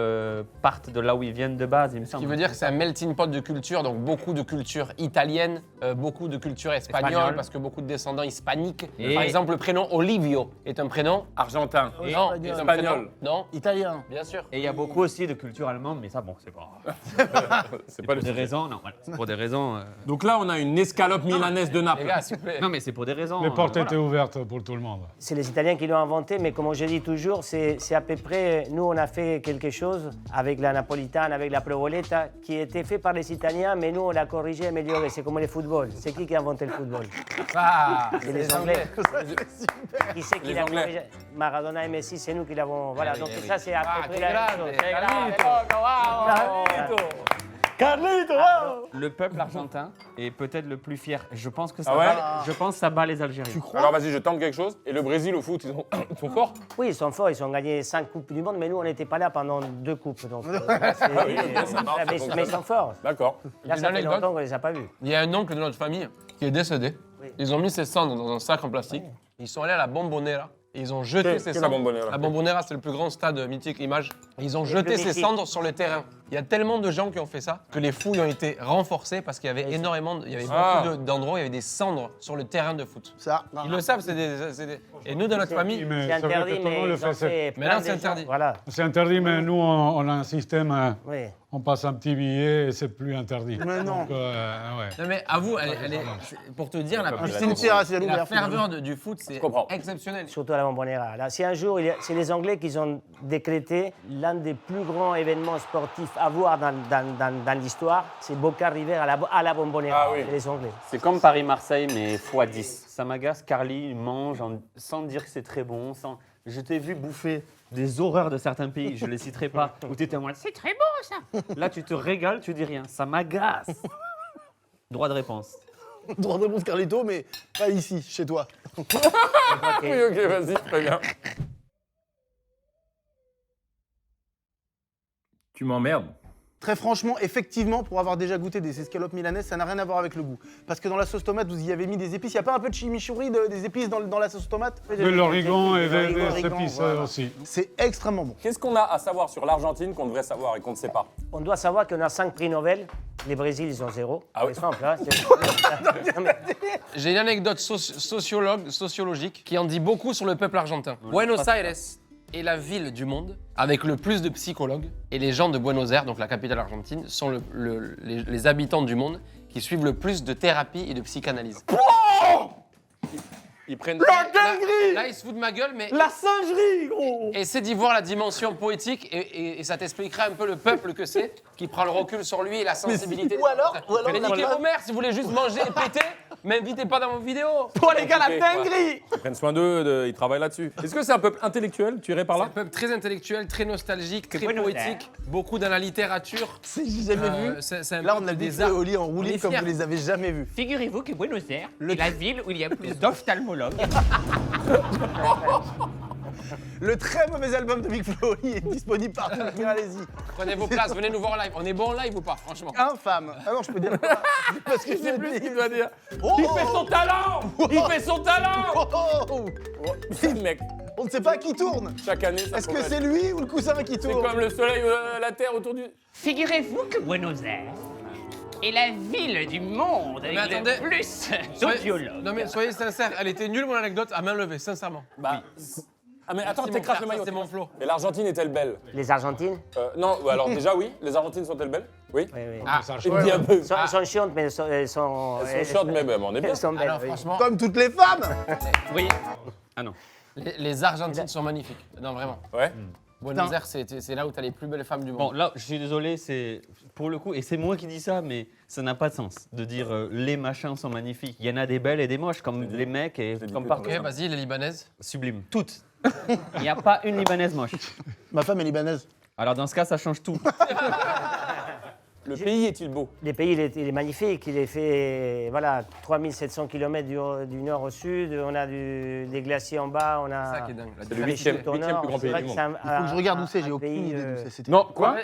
partent de là où ils viennent de base, il me
Ce
semble.
qui veut dire que c'est un melting pot de culture, donc beaucoup de culture italienne, beaucoup de culture espagnole,
Espagnol.
parce que beaucoup de descendants hispaniques.
Et-
Par exemple, le prénom Olivio est un prénom
Argentin.
non,
espagnol.
est un
Espagnol.
prénom- Non,
Italien.
bien sûr.
Et il y a beaucoup aussi de culture allemande, mais ça, bon, c'est pas.
C'est pas le
Pour des
sujet.
raisons, non, voilà. C'est pour des raisons.
Donc là, on a une escalope milanaise de
Les
Naples.
gars, s'il vous plaît.
Non, mais c'est pour des raisons.
Les portes
voilà.
étaient ouvertes pour tout le monde.
C'est les Italiens qui l'ont inventé, mais comme je dis toujours, c'est à peu près. Nous, on a fait quelque chose avec la napolitane, avec la provoletta, qui était fait par les Italiens, mais nous, on l'a corrigé, amélioré. C'est comme le football. C'est qui a inventé le football?
Ah,
C'est les Anglais. Qui c'est qui
Les
l'a
Anglais.
corrigé? Maradona et Messi, c'est nous qui l'avons. Voilà,
oui,
donc
eh oui.
ça, c'est à peu près la même chose. C'est
Le peuple argentin est peut-être le plus fier. Je pense que ça,
Ah ouais
je pense que ça bat les Algériens.
Alors vas-y, je tente quelque chose. Et le Brésil au foot, ils sont forts.
Oui, ils sont forts, ils ont gagné 5 Coupes du Monde, mais nous, on n'était pas là pendant 2 coupes. Donc,
ça marche,
mais
ça
ils sont forts.
D'accord.
Là,
Une
ça fait
anecdote.
longtemps qu'on ne les a pas vus.
Il y a un oncle de notre famille qui est décédé.
Oui.
Ils ont mis ses cendres dans un sac en plastique. Ils sont allés à la Bombonera et ils ont jeté ces
que la
cendres.
Bombonera.
La Bombonera, c'est le plus grand stade mythique image. Et ils ont jeté
plus
ces
mythique.
cendres sur le terrain. Il y a tellement de gens qui ont fait ça que les fouilles ont été renforcées parce qu'il y avait énormément, il y avait beaucoup d'endroits où il y avait des cendres sur le terrain de foot.
Ça.
Ils le savent, et nous, dans notre famille,
Mais
C'est
c'est vrai que
interdit,
tout le monde
mais
le
ils ont
fait.
fait
Mais
plein
là,
de
c'est
gens.
interdit.
Voilà.
C'est interdit, mais nous, on a un système,
Oui.
on passe un petit billet et c'est plus interdit.
Mais non.
Donc, ouais.
Non mais à vous, pour te dire, la
C'est une terrasse, elle est
la
ouverte.
ferveur du foot, c'est
comprends.
exceptionnel.
Surtout à la Bombonera. Là, c'est un jour, c'est les Anglais qui ont décrété l'un des plus grands événements sportifs à voir dans l'histoire. C'est Boca River à la Bombonera.
Ah oui.
C'est les Anglais.
C'est comme Paris-Marseille, mais x10. Ça m'agace, Carly mange sans dire que c'est très bon. Je t'ai vu bouffer des horreurs de certains pays, je ne les citerai pas, où tu étais en mode, c'est très bon ça. Là, tu te régales, tu dis rien. Ça m'agace. Droit de réponse.
Droit de réponse, Carlito, mais pas ici, chez toi.
Oui, ok, vas-y, très bien. Tu m'emmerdes.
Très franchement, effectivement, pour avoir déjà goûté des escalopes milanaises, ça n'a rien à voir avec le goût. Parce que dans la sauce tomate, vous y avez mis des épices. Il n'y a pas un peu de chimichurri, des épices dans la sauce tomate?
De l'origan et des
l'origan,
épices
voilà.
aussi.
C'est extrêmement bon.
Qu'est-ce qu'on a à savoir sur l'Argentine qu'on devrait savoir et qu'on ne sait pas?
On doit savoir qu'on a 5 prix Nobel. Les Brésil, ils ont 0.
Ah oui.
Par exemple, hein, Non, mais-
J'ai une anecdote sociologique qui en dit beaucoup sur le peuple argentin. Buenos Aires est la ville du monde avec le plus de psychologues. Et les gens de Buenos Aires, donc la capitale argentine, sont les habitants du monde qui suivent le plus de thérapie et de psychanalyse.
Ils prennent.
Là, ils se foutent de ma gueule, mais
La singerie, gros!
essaie d'y voir la dimension poétique et ça t'expliquera un peu le peuple que c'est, qui prend le recul sur lui et la sensibilité.
Ou alors,
Mais niquez vos mères si vous voulez juste manger et péter, m'invitez pas dans vos vidéos.
Oh les gars, la
Ok,
dinguerie!
Ils prennent soin d'eux, ils travaillent là-dessus. Est-ce que c'est un peuple intellectuel? Tu irais par
C'est un
là?
peuple très intellectuel, très nostalgique, très poétique, beaucoup dans la littérature.
J'ai jamais vu.
C'est un
Là, on
peuple
a
des
des
arts.
au lit en
On
roulis
est
comme
fiers.
vous les avez jamais vus.
Figurez-vous que Buenos Aires est la ville où il y a plus d'ophtalmologues.
Le très mauvais album de Big Flo Oli est disponible partout. Allez-y.
Prenez vos places, venez nous voir en live. On est bon en live ou pas, franchement?
Infâme. Ah non, je peux dire pas. Parce que je sais plus ce qu'il doit dire.
Il fait son talent! Il fait son talent!
Oh,
Mec,
on ne sait pas qui tourne.
chaque année, ça
Est-ce que
progresse.
c'est lui ou le coussin qui
C'est
tourne?
comme le soleil ou la terre autour du.
Figurez-vous que Buenos Aires est la ville du monde avec
attendez.
le plus
Soyez-
d'audiologues.
Non mais soyez sincères, elle était nulle mon anecdote à main levée, sincèrement.
Bah. Ah, mais attends,
Merci,
t'écrases
mon
le
frère,
maillot.
ça, c'est mon flow.
Et l'Argentine est-elle belle?
Les Argentines?
Non, alors déjà oui, les Argentines sont-elles belles? Oui.
Oui, oui.
Ah,
Ça
Il
change.
me dit un peu.
Elles sont chiantes, mais elles sont.
Elles sont shortes, mais ben, on est bien.
Elles sont belles,
alors
oui.
franchement,
Comme toutes les femmes.
Oui. Ah non.
les Argentines sont magnifiques. Non vraiment.
Ouais.
Buenos Aires, c'est là où t'as les plus belles femmes du
Bon,
monde.
là, je suis désolé, c'est pour le coup, et c'est moi qui dis ça, mais ça n'a pas de sens de dire les machins sont magnifiques. Il y en a des belles et des moches, comme les mecs et
dit
comme
que
partout.
Ok, vas-y, les Libanaises.
Sublime. Toutes. Il n'y a pas une libanaise moche.
Ma femme est libanaise.
Alors dans ce cas, ça change tout.
Le pays est-il beau?
Le pays, il est magnifique. Il est fait, voilà, 3700 km du nord au sud. On a des glaciers en bas. On a.
C'est ça qui est dingue.
C'est le huitième
au nord.
plus grand
C'est
pays
vrai
du
que
monde.
c'est
Faut que je regarde où c'est, j'ai
un
aucune
pays,
idée d'où c'est. C'était-
Non, quoi?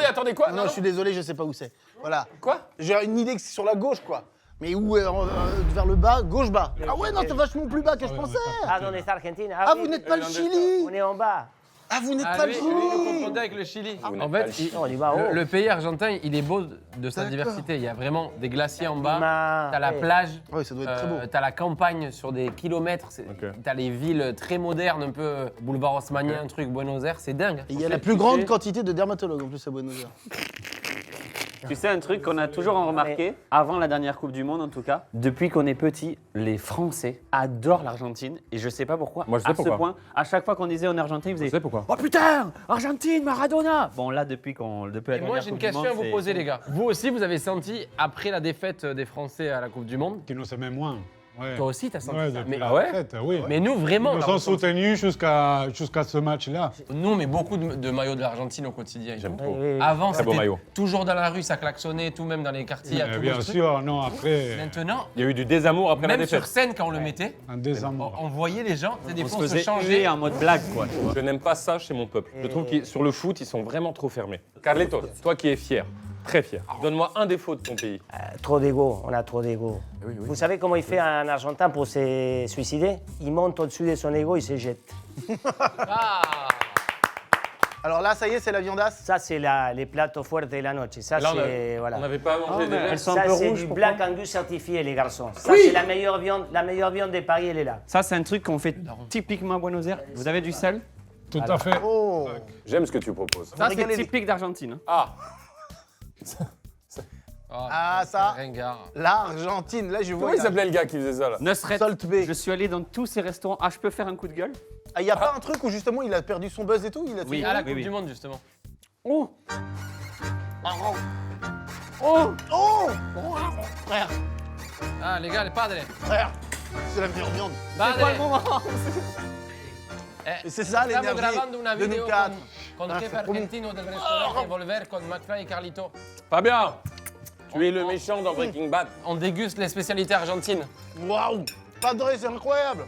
Attendez, quoi?
Non, je suis désolé, je sais pas où c'est. Voilà.
Quoi?
J'ai une idée que c'est sur la gauche, quoi. Mais où vers le bas, gauche bas. Ah ouais, non, c'est vachement plus bas que je pensais.
Ah, on est Argentine.
Ah,
oui.
vous n'êtes pas le Chili.
On est en bas.
Ah, vous n'êtes
Ah,
pas le
lui,
Chili.
vous confondez avec le Chili.
Vous
En
n'êtes pas
fait,
le Chili.
On y va en haut.
le pays argentin, il est beau de sa diversité. Il y a vraiment des glaciers en bas, t'as la
ouais.
plage,
Ouais, ça doit être très beau.
t'as la campagne sur des kilomètres, t'as les villes très modernes, un peu boulevard haussmannien, un truc, Buenos Aires, c'est dingue.
Et il y a la plus grande quantité de dermatologues en plus à Buenos Aires.
Tu sais un truc qu'on a toujours remarqué, avant la dernière Coupe du Monde en tout cas, depuis qu'on est petit, les Français adorent l'Argentine et je sais pas pourquoi.
Moi, je sais
à
pourquoi.
ce point, à chaque fois qu'on disait en Argentine, ils
Je
faisaient
sais pourquoi.
oh putain, Argentine, Maradona. Bon là depuis la
Et
dernière
moi j'ai une
Coupe du
question
Monde,
à vous
c'est-
poser les gars. Vous aussi vous avez senti, après la défaite des Français à la Coupe du Monde,
Qui nous aimait moins. Ouais.
toi aussi t'as senti
Ouais,
ça.
depuis
Mais,
la
ouais
défaite, oui.
mais nous vraiment,
Ils nous
là,
ont
on sent-
soutenus jusqu'à ce match-là.
nous on met beaucoup de maillots de l'Argentine au quotidien.
J'aime
Oui,
trop.
oui, oui.
Avant
Très beau
c'était
maillot.
toujours dans la rue, ça klaxonnait, tout même dans les quartiers. à
Mais
Toulouse,
bien
truc.
sûr, non, après,
Maintenant,
Il y a eu du désamour après la
même sur
défaite.
scène quand on le mettait,
un désamour.
on voyait les gens, c'est des
On se
fois on se
faisait
changeait.
huer en mode blague quoi.
Je n'aime pas ça chez mon peuple. Je trouve que sur le foot, ils sont vraiment trop fermés. Carletos, toi qui es fier, Très fier. Donne-moi un défaut de ton pays.
Trop d'ego, on a trop d'ego. Vous savez comment il fait un Argentin pour se suicider? Il monte au-dessus de son ego, il se jette.
Alors là, ça y est, c'est la viandasse.
Ça, c'est les platos fuertes de la noche. Ça,
Là,
c'est... Voilà.
on n'avait pas mangé déjà.
Elles sont un
Ça,
peu
c'est
rouges.
du
Pourquoi
Black Angus certifié, les garçons. Ça, c'est la meilleure viande de Paris, elle est là.
Ça, c'est un truc qu'on fait typiquement à Buenos Aires. Vous avez du sel?
Tout à fait.
Oh.
J'aime ce que tu proposes.
Ça, c'est
régalez-les.
typique d'Argentine.
Ah,
Ah, ça,
Ringard.
l'Argentine. Là, je vois.
comment il s'appelait le gars qui faisait ça là?
Nusret,
Salt Bay.
je suis allé dans tous ces restaurants. Ah, je peux faire un coup de gueule?
Ah, y a pas un truc où justement il a perdu son buzz et tout? Il a
Oui.
fait-
À la
Oui,
Coupe
oui.
du Monde, justement.
Oh!
Frère,
Ah, les gars, les padres.
frère, c'est la meilleure viande.
Padre.
Et c'est ça
Stiamo
l'énergie
gravando una
de
video
nous quatre.
con
Ah,
chef
c'est promis.
argentino del restaurante Volver con McFly et Carlito.
Fabien, tu es le méchant dans Breaking Bad.
On déguste les spécialités argentines.
Waouh, Padre, c'est incroyable.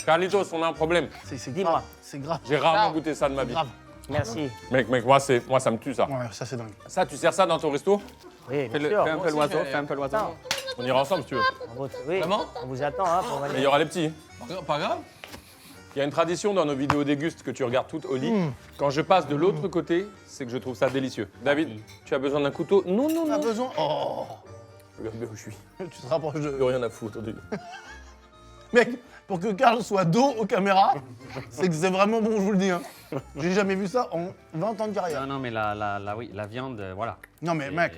Carlitos, on a un problème.
C'est
Dis-moi.
grave, c'est grave.
J'ai rarement goûté ça de ma vie.
Grave.
Merci.
Mec, moi, ça me tue ça.
Ouais, ça c'est dingue.
Ça, tu sers ça dans ton resto?
Oui, bien
Fais
sûr.
un peu
aussi,
l'oiseau,
mais-
fais un peu l'oiseau.
Attends,
On ira ensemble si tu veux.
oui,
Comment
on vous attend hein, pour
Et il y
venir.
aura les petits.
Pas grave.
Il y a une tradition dans nos vidéos dégustes que tu regardes toutes au lit. Quand je passe de l'autre côté, c'est que je trouve ça délicieux. David, tu as besoin d'un couteau? Non, non,
T'as
non.
besoin. Oh,
Regarde bien où je suis.
tu te rapproches de.
Plus rien à foutre.
Mec, pour que Karl soit dos aux caméras, c'est que c'est vraiment bon, je vous le dis. Hein. J'ai jamais vu ça en 20 ans de carrière.
Non, non, mais oui, la viande, voilà.
Non mais mec,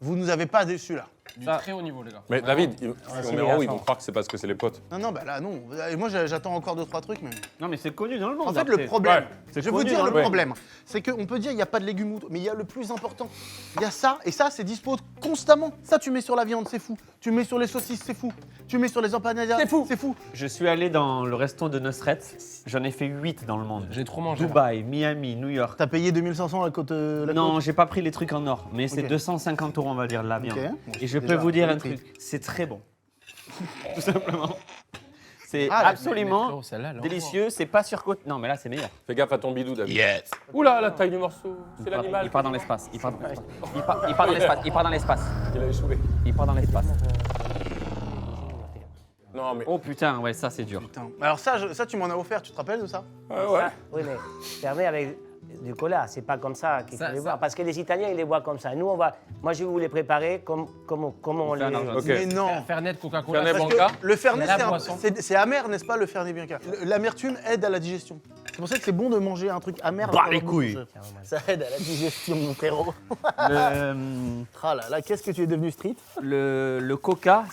vous nous avez pas déçus là.
Du
Ça-
très haut niveau, les gars.
Mais David, si on met en haut, ils vont
Vincent.
croire que c'est parce que c'est les potes.
Non, non, bah là non. Et moi j'attends encore 2-3 trucs, mais.
Non, mais c'est connu dans le monde.
En fait,
après.
le problème,
c'est
je vais vous
connu
dire
dans
le
le monde.
problème, c'est qu'on peut dire il n'y a pas de légumes ou tout, mais il y a le plus important. Il y a ça, et ça, c'est dispo constamment. Ça, tu mets sur la viande, c'est fou. Tu mets sur les saucisses, c'est fou. Tu mets sur les empanadas,
C'est fou.
C'est fou.
Je suis allé dans le resto de Nusret. J'en ai fait 8 dans le monde.
J'ai trop mangé.
Dubaï, Miami, New York.
T'as payé 2500 la côte. La
Non,
côte
j'ai pas pris les trucs en or, mais c'est
Ok.
250 € on va dire de la viande.
Ok. Bon,
Et je
c'est
peux
déjà
vous dire
le
un
prix.
truc, c'est très bon. Tout simplement. C'est
Ah,
absolument
frérot, celle-là, elle est
délicieux, c'est pas surcoté. Non, mais là c'est meilleur.
Fais gaffe à ton bidou, David. Yes. Oula, la taille du morceau. C'est l'animal.
Il part dans l'espace. Il part dans l'espace. Il part dans l'espace. Il part dans l'espace.
Il a échoué.
Il part dans l'espace.
Non, mais.
Oh putain, ouais, ça c'est dur.
Putain. Alors ça, tu m'en as offert, tu te rappelles de ça?
Ouais.
Oui, mais fermé avec du cola, c'est pas comme ça qu'il faut
Ça-
les
ça-
boire. Parce que les Italiens, ils les boivent comme ça. Nous, moi, je vais vous les préparer comme on
fait un
les...
argent.
Ok.
Mais non.
Fernet, Coca-Cola.
Fernet,
Parce que
Banca.
le Fernet,
C'est la boisson.
c'est amer, n'est-ce pas, le Fernet Bianca? L'amertume aide à la digestion. C'est pour ça que c'est bon de manger un truc amer.
Bah,
avant
les
de
couilles.
manger. Ça aide à la digestion, mon frérot. Ah là là, qu'est-ce que tu es devenu street?
Le coca,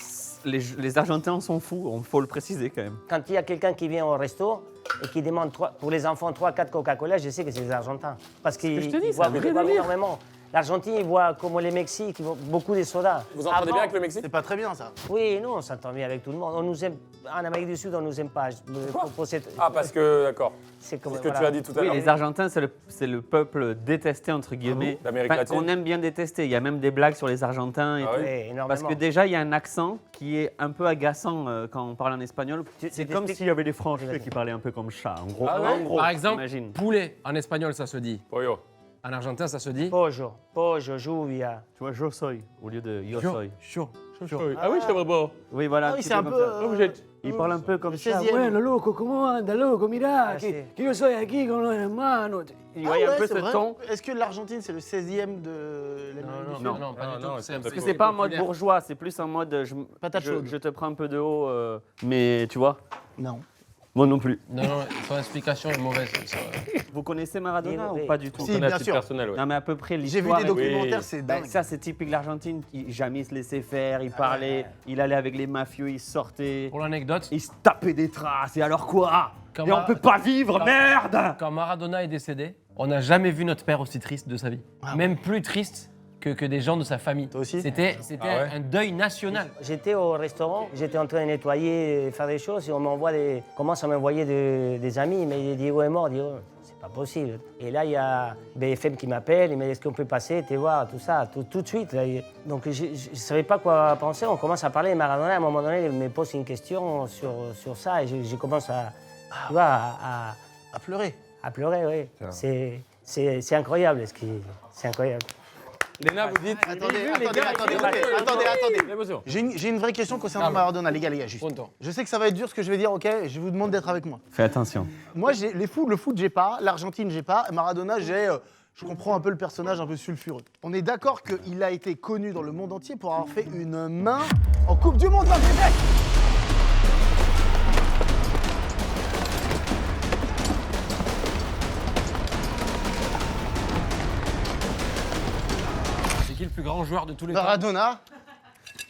les Argentins s'en foutent, il faut le préciser quand même.
Quand il y a quelqu'un qui vient au resto et qui demande pour les enfants 3-4 Coca-Cola, je sais que c'est des Argentins. Parce qu'ils
je te dis,
ils
c'est un
boivent
vrai
ils boivent
délire.
énormément. L'Argentine, ils voient comme les Mexiques, ils boivent beaucoup de sodas.
Vous entendez
Avant-
bien avec le Mexique?
C'est pas très bien ça.
Oui, nous, on s'entend bien avec tout le monde. On nous aime... En Amérique du Sud, on nous aime pas.
Ah, parce que, d'accord.
C'est comme
C'est ce que tu
voilà.
as dit tout à
Oui,
l'heure.
les Argentins, c'est le peuple détesté, entre guillemets.
D'Amérique
Enfin,
latine.
qu'on aime bien détester. Il y a même des blagues sur les Argentins et
Ah
tout.
oui
Oui, énormément.
Parce que déjà, il y a un accent qui est un peu agaçant quand on parle en espagnol. C'est
tu
comme
t'expliques
s'il y avait des Français qui parlaient un peu comme chat, en gros.
Ah ouais
En gros,
Par exemple,
imagine.
poulet, en espagnol, ça se dit.
Pollo.
En argentin, ça se dit.
Pollo, lluvia.
Tu vois, yo soy au lieu de yo soy.
Ah oui, c'est vrai, bon.
Oui, voilà.
Ah oui,
petit
c'est un
comme
peu.
ça. Il parle un peu comme ça.
16e.
Bueno, loco, ¿cómo anda, loco? Mirá,
Ah, sí.
que yo soy aquí con los hermanos. Il y a un
ouais,
peu
c'est
ce
vrai.
ton.
Est-ce que l'Argentine, c'est le 16e de l'Amérique du Sud?
Non, pas du tout.
c'est
un
parce
Parce
peu
que c'est pas en mode
populaire.
bourgeois, c'est plus en mode
Patate chaude.
je te prends un peu de haut, mais tu vois,
Non.
moi non plus.
Non, non, son explication est mauvaise. ça.
Vous connaissez Maradona
Oui,
ou
oui.
pas du tout?
Si,
Connaître
bien
à titre
sûr.
personnel, ouais.
Non mais à peu près
J'ai vu
l'histoire.
des
est-
documentaires, c'est
Ben,
dingue.
ça c'est typique l'Argentine, il jamais se laissait faire, il parlait, il allait avec les mafieux, il sortait,
Pour l'anecdote,
il se tapait des traces, et alors quoi?
Quand
Et on
Ma-
peut pas vivre,
quand-
merde!
quand Maradona est décédé, on n'a jamais vu notre père aussi triste de sa vie. Même plus triste que des gens de sa famille.
Toi aussi
C'était
Ah ouais
un deuil national.
J'étais au restaurant, j'étais en train de nettoyer, faire des choses, et on commence à m'envoyer des amis, mais Diego est mort, Diego, c'est pas possible. Et là, il y a BFM qui m'appelle, il me dit est-ce qu'on peut passer, te voir, tout ça, tout de suite. Là. Donc je ne savais pas quoi penser, on commence à parler, Maradona, à un moment donné, il me pose une question sur ça, et je commence tu vois,
À pleurer.
à pleurer, oui. C'est incroyable, c'est incroyable.
Léna, vous dites.
Attendez.
L'émotion.
J'ai une vraie question concernant Maradona, les gars, juste.
Pronto.
Je sais que ça va être dur ce que je vais dire, ok? Je vous demande d'être avec moi.
Fais attention.
Moi, le foot, j'ai pas. L'Argentine, j'ai pas. Maradona, je comprends un peu le personnage un peu sulfureux. On est d'accord qu'il a été connu dans le monde entier pour avoir fait une main en Coupe du Monde dans le Québec.
C'est qui le plus grand joueur de tous les temps?
Maradona.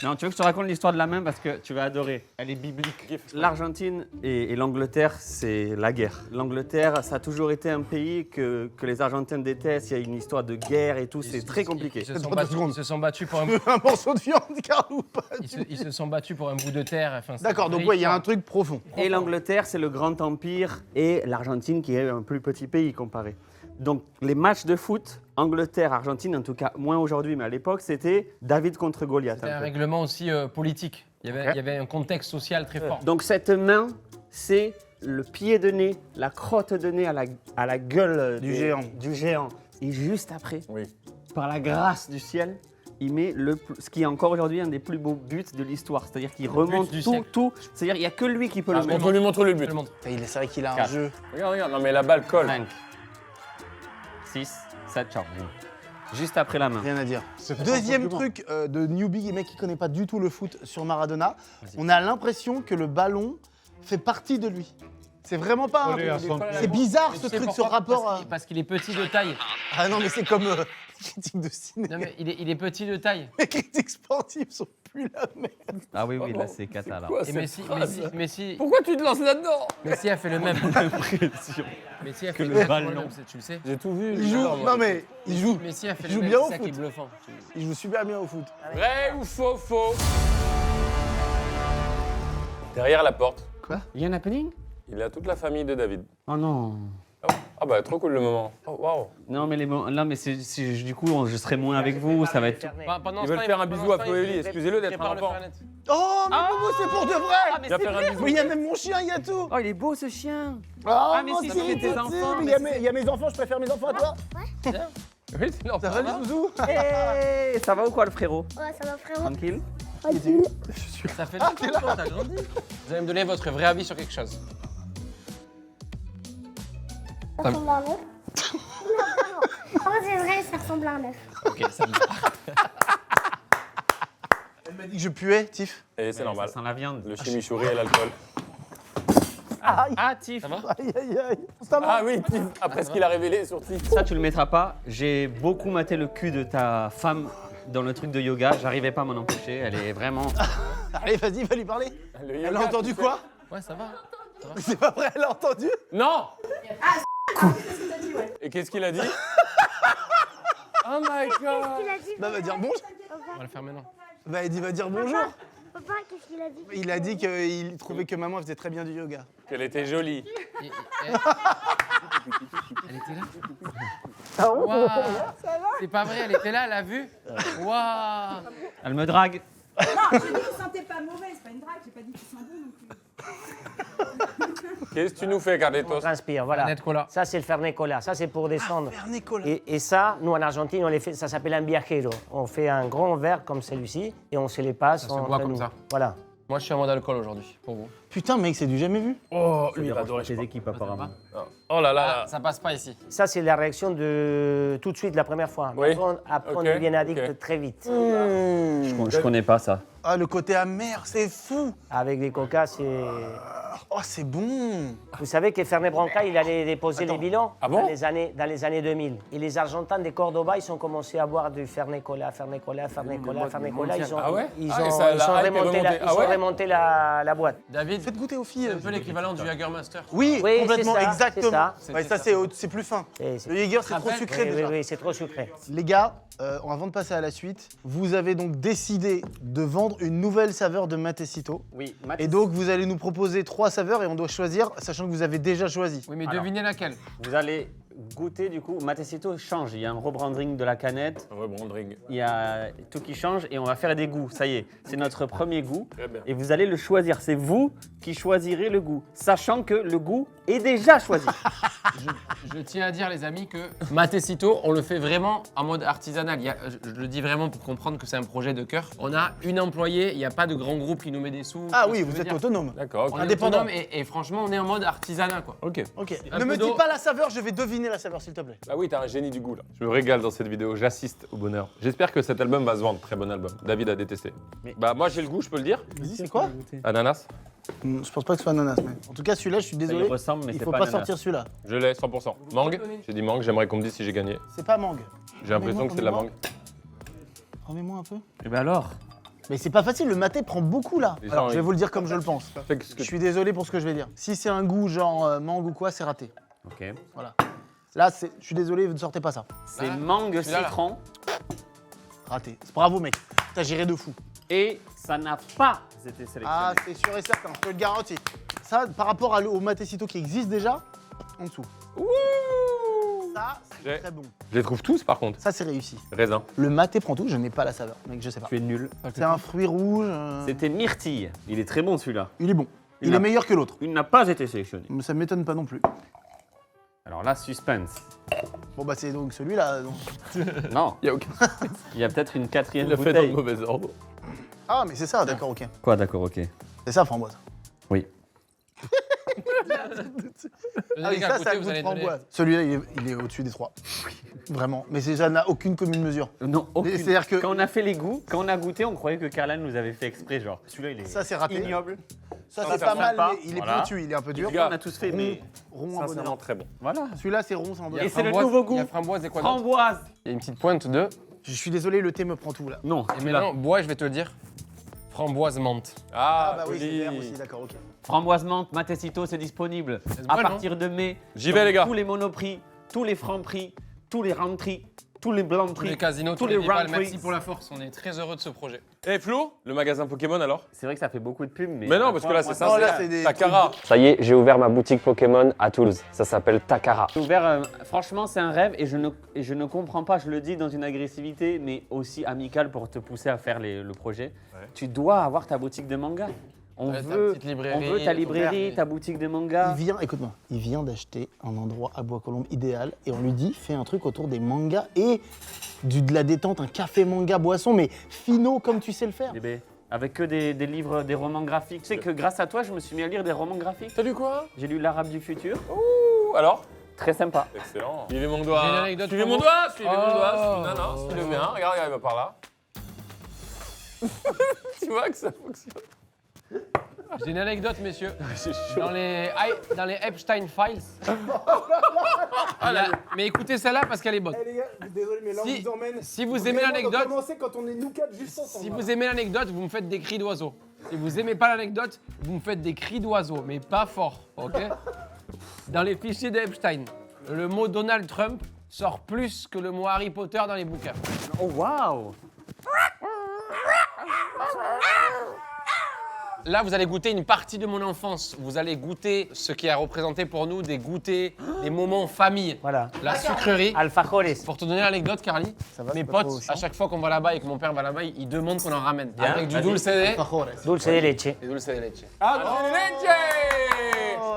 Non, tu veux que je te raconte l'histoire de la main parce que tu vas adorer. Elle est biblique. L'Argentine et l'Angleterre, c'est la guerre. L'Angleterre, ça a toujours été un pays que les Argentins détestent. Il y a une histoire de guerre et tout, c'est très compliqué.
Ils se sont battus pour un
Un morceau de viande, Carlou.
Ils se sont battus pour un bout de terre. Enfin, c'est
D'accord,
une
donc
vraie
ouais, il y a un
histoire.
truc profond.
Et l'Angleterre, c'est le grand empire et l'Argentine qui est un plus petit pays comparé. Donc les matchs de foot, Angleterre-Argentine, en tout cas moins aujourd'hui, mais à l'époque, c'était David contre Goliath.
C'était
un
un
peu.
règlement aussi politique. Il y avait un contexte social très fort.
Donc cette main, c'est le pied de nez, la crotte de nez à la gueule
Du géant.
Du géant. Et juste après,
Oui.
par la grâce du ciel, il met ce qui est encore aujourd'hui un des plus beaux buts de l'histoire. C'est-à-dire qu'il remonte
du
tout,
siècle.
tout. C'est-à-dire qu'il n'y a que lui qui peut
Ah,
le
on
mettre.
peut lui montrer le
Je
but.
le montre.
C'est vrai qu'il a un
Quatre.
jeu.
Regarde. Non mais la balle colle.
5, 6, 7, ciao. Juste après la main.
Rien à dire.
C'était
Deuxième
pas un compliment.
truc de newbie, mec qui connaît pas du tout le foot sur Maradona, on a l'impression que le ballon fait partie de lui. C'est vraiment pas
Collé à son
C'est bizarre
Mais
ce
tu sais
truc, ce
pourquoi?
rapport.
Parce qu'il est petit de taille.
Ah non, mais c'est comme critique de ciné.
Non mais il est petit de taille.
Les critiques sportives sont plus la même.
Ah oui, oui, là c'est cata là.
Et Messi,
Pourquoi tu te lances là-dedans?
Messi a fait le même.
L'impression.
Messi a
Que
fait
le
le
ballon.
même, tu le sais.
J'ai tout vu.
Il joue. Non mais il joue.
Messi a fait
Il
le
joue
même.
bien au
C'est ça qui est
foot.
bluffant.
Il joue super bien au foot.
Vrai ou faux? Derrière la porte,
Il y a un happening?
il a toute la famille de David.
Oh non.
Ah bah trop cool le moment. Oh waouh.
Non, mais du coup, je serai moins avec vous, ça va être.
Pendant
Ils
ce
veulent
temps,
faire un
pendant
bisou
ce
à
temps,
Floélie,
il
excusez-le d'être
prépare
un
le
enfant.
Fernet.
Oh mais Bobo, c'est pour de vrai.
Il va faire un bisou.
Mais il y a même mon chien, il y a tout.
Oh, il est beau ce chien.
Ah
mais
mon
c'est
petit,
tes
petit,
enfants,
mais il y a mes enfants, je préfère mes enfants à toi.
Oui, c'est
Ça va les zouzous?
Hey, ça va ou quoi le frérot?
Ouais, ça va frérot.
Tranquille?
Ça fait longtemps que t'as grandi. Vous allez me donner votre vrai avis sur quelque chose.
Ça ressemble à un œuf. Non, non. En vrai, c'est vrai, ça ressemble à un œuf.
Ok, ça me
Elle m'a dit que je puais, Tiff.
Et c'est normal.
Ça sent la viande.
Le chimichurri et l'alcool.
Ah, Tiff.
Ça va?
Aïe aïe aïe. Ça va.
Ah oui, Tiff, après ce qu'il a révélé sur Tiff.
Ça, tu le mettras pas. J'ai beaucoup maté le cul de ta femme dans le truc de yoga. J'arrivais pas à m'en empêcher. Elle est vraiment.
Allez, vas-y, va lui parler.
Le
Elle
yoga,
a entendu
tu sais.
quoi?
Ouais, ça va.
C'est pas vrai, elle a entendu?
Non. Et qu'est-ce qu'il a dit? Oh my god.
Il a dit.
Bah, va dire bonjour.
On va le faire maintenant.
Bah, il dit va dire bonjour.
Papa, qu'est-ce qu'il a dit?
Il a dit qu'il trouvait que maman faisait très bien du yoga.
Qu'elle était jolie.
Elle était là. Waouh. C'est pas vrai, elle était là, elle a vu. Waouh.
Elle me drague.
J'ai dit qu'il sentait pas mauvais, c'est pas une drague, j'ai pas dit qu'il sent bon non plus.
Qu'est-ce que tu nous fais,
On
Carlitos?
transpire, voilà.
Fernet Cola.
Ça, c'est le Fernet Cola. Ça, c'est pour descendre.
Fernet Cola.
Et ça, nous, en Argentine, on les fait, ça s'appelle un viajero. On fait un grand verre comme celui-ci et on se les passe.
Ça se
entre
boit comme
nous.
ça.
Voilà.
Moi, je suis en mode alcool aujourd'hui, pour vous.
Putain, mec, c'est du jamais vu.
Oh,
Lui, il adore tes équipes apparemment.
Oh là là.
Ça passe pas ici.
Ça, c'est la réaction de tout de suite, la première fois.
Oui.
Après, on
Ok,
devient addict
ok.
très vite.
Je connais pas ça.
Ah, le côté amer, c'est fou.
Avec les coca, c'est...
Oh, c'est bon.
Vous savez que Fernet Branca, il allait déposer les bilans
Ah bon
dans les années 2000. Et les Argentins de Cordoba, ils ont commencé à boire du Fernet Cola, Fernet Cola, Fernet Cola, Fernet Cola. Ils ont,
Ah ouais
ils
Ah, et
ont,
ça,
ils
la
ont
hype est
remonté,
remontée. Ah ouais
remonté la boîte.
David,
Faites goûter aux filles.
c'est un peu l'équivalent du Jagermaster.
Oui,
Oui,
complètement,
c'est ça,
exactement.
c'est ça.
Ouais, ça, c'est plus fin.
Et c'est-
Le Jäger, c'est trop
Rappelle,
sucré
Oui,
déjà.
oui, c'est trop sucré.
Les gars, avant de passer à la suite, vous avez donc décidé de vendre une nouvelle saveur de Matecito.
Oui,
Et donc, vous allez nous proposer 3 saveurs et on doit choisir, sachant que vous avez déjà choisi.
Oui, mais
Alors.
devinez laquelle.
vous allez goûter du coup. Matecito change. Il y a un rebranding de la canette.
Un vrai branding.
Il y a tout qui change et on va faire des goûts. Ça y est, c'est notre premier goût.
Très bien.
Et vous allez le choisir. C'est vous qui choisirez le goût, sachant que le goût est déjà choisi.
Je tiens à dire, les amis, que Matecito, on le fait vraiment en mode artisanal. Je le dis vraiment pour comprendre que c'est un projet de cœur. On a une employée, il n'y a pas de grand groupe qui nous met des sous.
Ah
Tu vois
oui,
ce que
vous
je veux
êtes
dire.
autonome.
D'accord,
On
ok.
est
Indépendant.
autonome et franchement, on est en mode artisanat, quoi.
Ok.
Ok.
Un
Ne
peu
me
d'eau.
dis pas la saveur, je vais deviner la saveur, s'il te plaît.
Ah oui, t'as un génie du goût là. Je me régale dans cette vidéo, j'assiste au bonheur. J'espère que cet album va se vendre, très bon album. David a détesté. Bah moi j'ai le goût, je peux le dire.
Vas-y, c'est quoi?
Ananas,
Je pense pas que ce soit ananas, mais. En tout cas, celui-là, je suis
Ça
désolé.
y ressemble, mais
Il
c'est
faut
pas
pas
ananas.
sortir celui-là.
je l'ai 100%. Mangue, j'ai dit mangue, j'aimerais qu'on me dise si j'ai gagné.
C'est pas mangue.
J'ai l'impression que c'est de la mangue.
Remets-moi un peu.
Et ben alors.
Mais c'est pas facile, le maté prend beaucoup là.
Les
Alors,
gens,
je vais
ils-
vous le dire comme je le pense.
Fais ce que
Je suis désolé pour ce que je vais dire. Si c'est un goût genre mangue ou quoi, c'est raté.
Ok.
Voilà. Là, je suis désolé, vous ne sortez pas ça.
C'est mangue
celui-là, là.
citron
Raté. Bravo, mec. T'as géré de fou.
et ça n'a pas été sélectionné.
Ah, c'est sûr et certain, je te le garantis. Ça, par rapport au Matecito qui existe déjà, en dessous. Ça, c'est
J'ai-
très bon.
Je les trouve tous par contre.
Ça, c'est réussi.
Raisin.
Le maté prend tout, je n'ai pas la saveur, mec, je sais pas.
Tu es nul.
C'est un fruit rouge.
C'était myrtille. Il est très bon celui-là.
Il est bon.
Il
Il
a-
est meilleur que l'autre.
Il n'a pas été sélectionné.
Mais ça m'étonne pas non plus.
Alors là, suspense.
Bon, bah, c'est donc celui-là. donc.
Non,
Il y a aucun.
il y a peut-être une quatrième
Il a fait dans le
bouteille.
mauvais ordre.
Ah, mais c'est ça, d'accord, ok.
Quoi, d'accord, ok.
C'est ça, framboise.
Oui.
Ah oui, ça, c'est un goût de framboise. Celui-là, il est au-dessus des trois. Vraiment. Mais ça n'a aucune commune mesure.
Non, aucune.
C'est-à-dire que-
Quand on a fait les goûts, quand on a goûté, on croyait que Carlan nous avait fait exprès, genre. Celui-là, il est
Ça, c'est raté.
ignoble.
Ça,
Ça,
c'est
ça
pas
sent
mal,
pas.
mais il est
Voilà.
pointu, il est un peu dur.
Les gars, on a tous fait, mais
Rond en
Sincèrement
bonheur.
très bon.
voilà.
Celui-là, c'est rond, c'est en
Il y a
bonheur.
Et c'est le
framboise-
nouveau goût.
Il y a framboise et quoi d'autre
Framboise.
Il y a une petite pointe de.
Je suis désolé, le thé me prend tout là.
Non,
Et
celui-là.
maintenant, bois, je vais te le dire. Framboise menthe.
Ah, bah oui, c'est
joli.
vert aussi, d'accord, ok.
Framboise menthe, Matecito, c'est disponible à
bon,
partir de mai.
J'y vais, les gars.
Tous les monoprix, tous les francs prix, tous les round prix, tous les blancs
Tous
prix,
les casinos,
tous
tous les
les
Népal,
round
merci
prix.
pour la force. On est très heureux de ce projet.
Eh Flo, le magasin Pokémon alors?
C'est vrai que ça fait beaucoup de pubs, mais.
Mais non, parce que là c'est
Non, là,
sincère.
c'est des
Takara.
Ça y est, j'ai ouvert ma boutique Pokémon à Toulouse. Ça s'appelle Takara.
J'ai ouvert, franchement, c'est un rêve et je ne comprends pas, je le dis dans une agressivité, mais aussi amicale pour te pousser à faire le projet.
Ouais.
Tu dois avoir ta boutique de manga. On
Ouais, ta
veut,
petite librairie,
on veut ta
ton
librairie,
père.
ta boutique de manga.
Il vient, écoute-moi, il vient d'acheter un endroit à Bois-Colombes idéal et on lui dit fais un truc autour des mangas et de la détente, un café manga boisson, mais finaux comme tu sais le faire.
Bébé, avec que des livres, des romans graphiques. Tu sais que grâce à toi, je me suis mis à lire des romans graphiques.
T'as lu quoi?
J'ai lu L'Arabe du futur.
Ouh, alors?
Très sympa.
Excellent. Suivez mon doigt.
J'ai une anecdote
Suivez
pour
mon
vous.
doigt, suivez mon
Oh.
doigt. Non, non, suivez bien. Regarde, il va par là. Tu vois que ça fonctionne.
J'ai une anecdote, messieurs.
C'est chaud.
Dans les Epstein Files. Mais écoutez celle-là parce qu'elle est bonne.
les gars, désolé, mais
là, on vous Si vous aimez l'anecdote,
quand on est nous quatre juste
si vous aimez l'anecdote, vous me faites des cris d'oiseau. Si vous aimez pas l'anecdote, vous me faites des cris d'oiseau, mais pas fort, ok? Dans les fichiers d'Epstein, le mot Donald Trump sort plus que le mot Harry Potter dans les bouquins.
Oh waouh!
Là, vous allez goûter une partie de mon enfance. Vous allez goûter ce qui a représenté pour nous des goûters, des moments en famille.
Voilà.
La sucrerie.
Alfajores.
Pour te donner l'anecdote, Carly,
Ça va,
mes
c'est pas
potes,
trop chiant
à chaque fois qu'on va là-bas et que mon père va là-bas, ils demandent qu'on en ramène.
Bien,
Avec du
vas-y.
dulce de...
Dulce de leche.
Et dulce de leche.
Ah,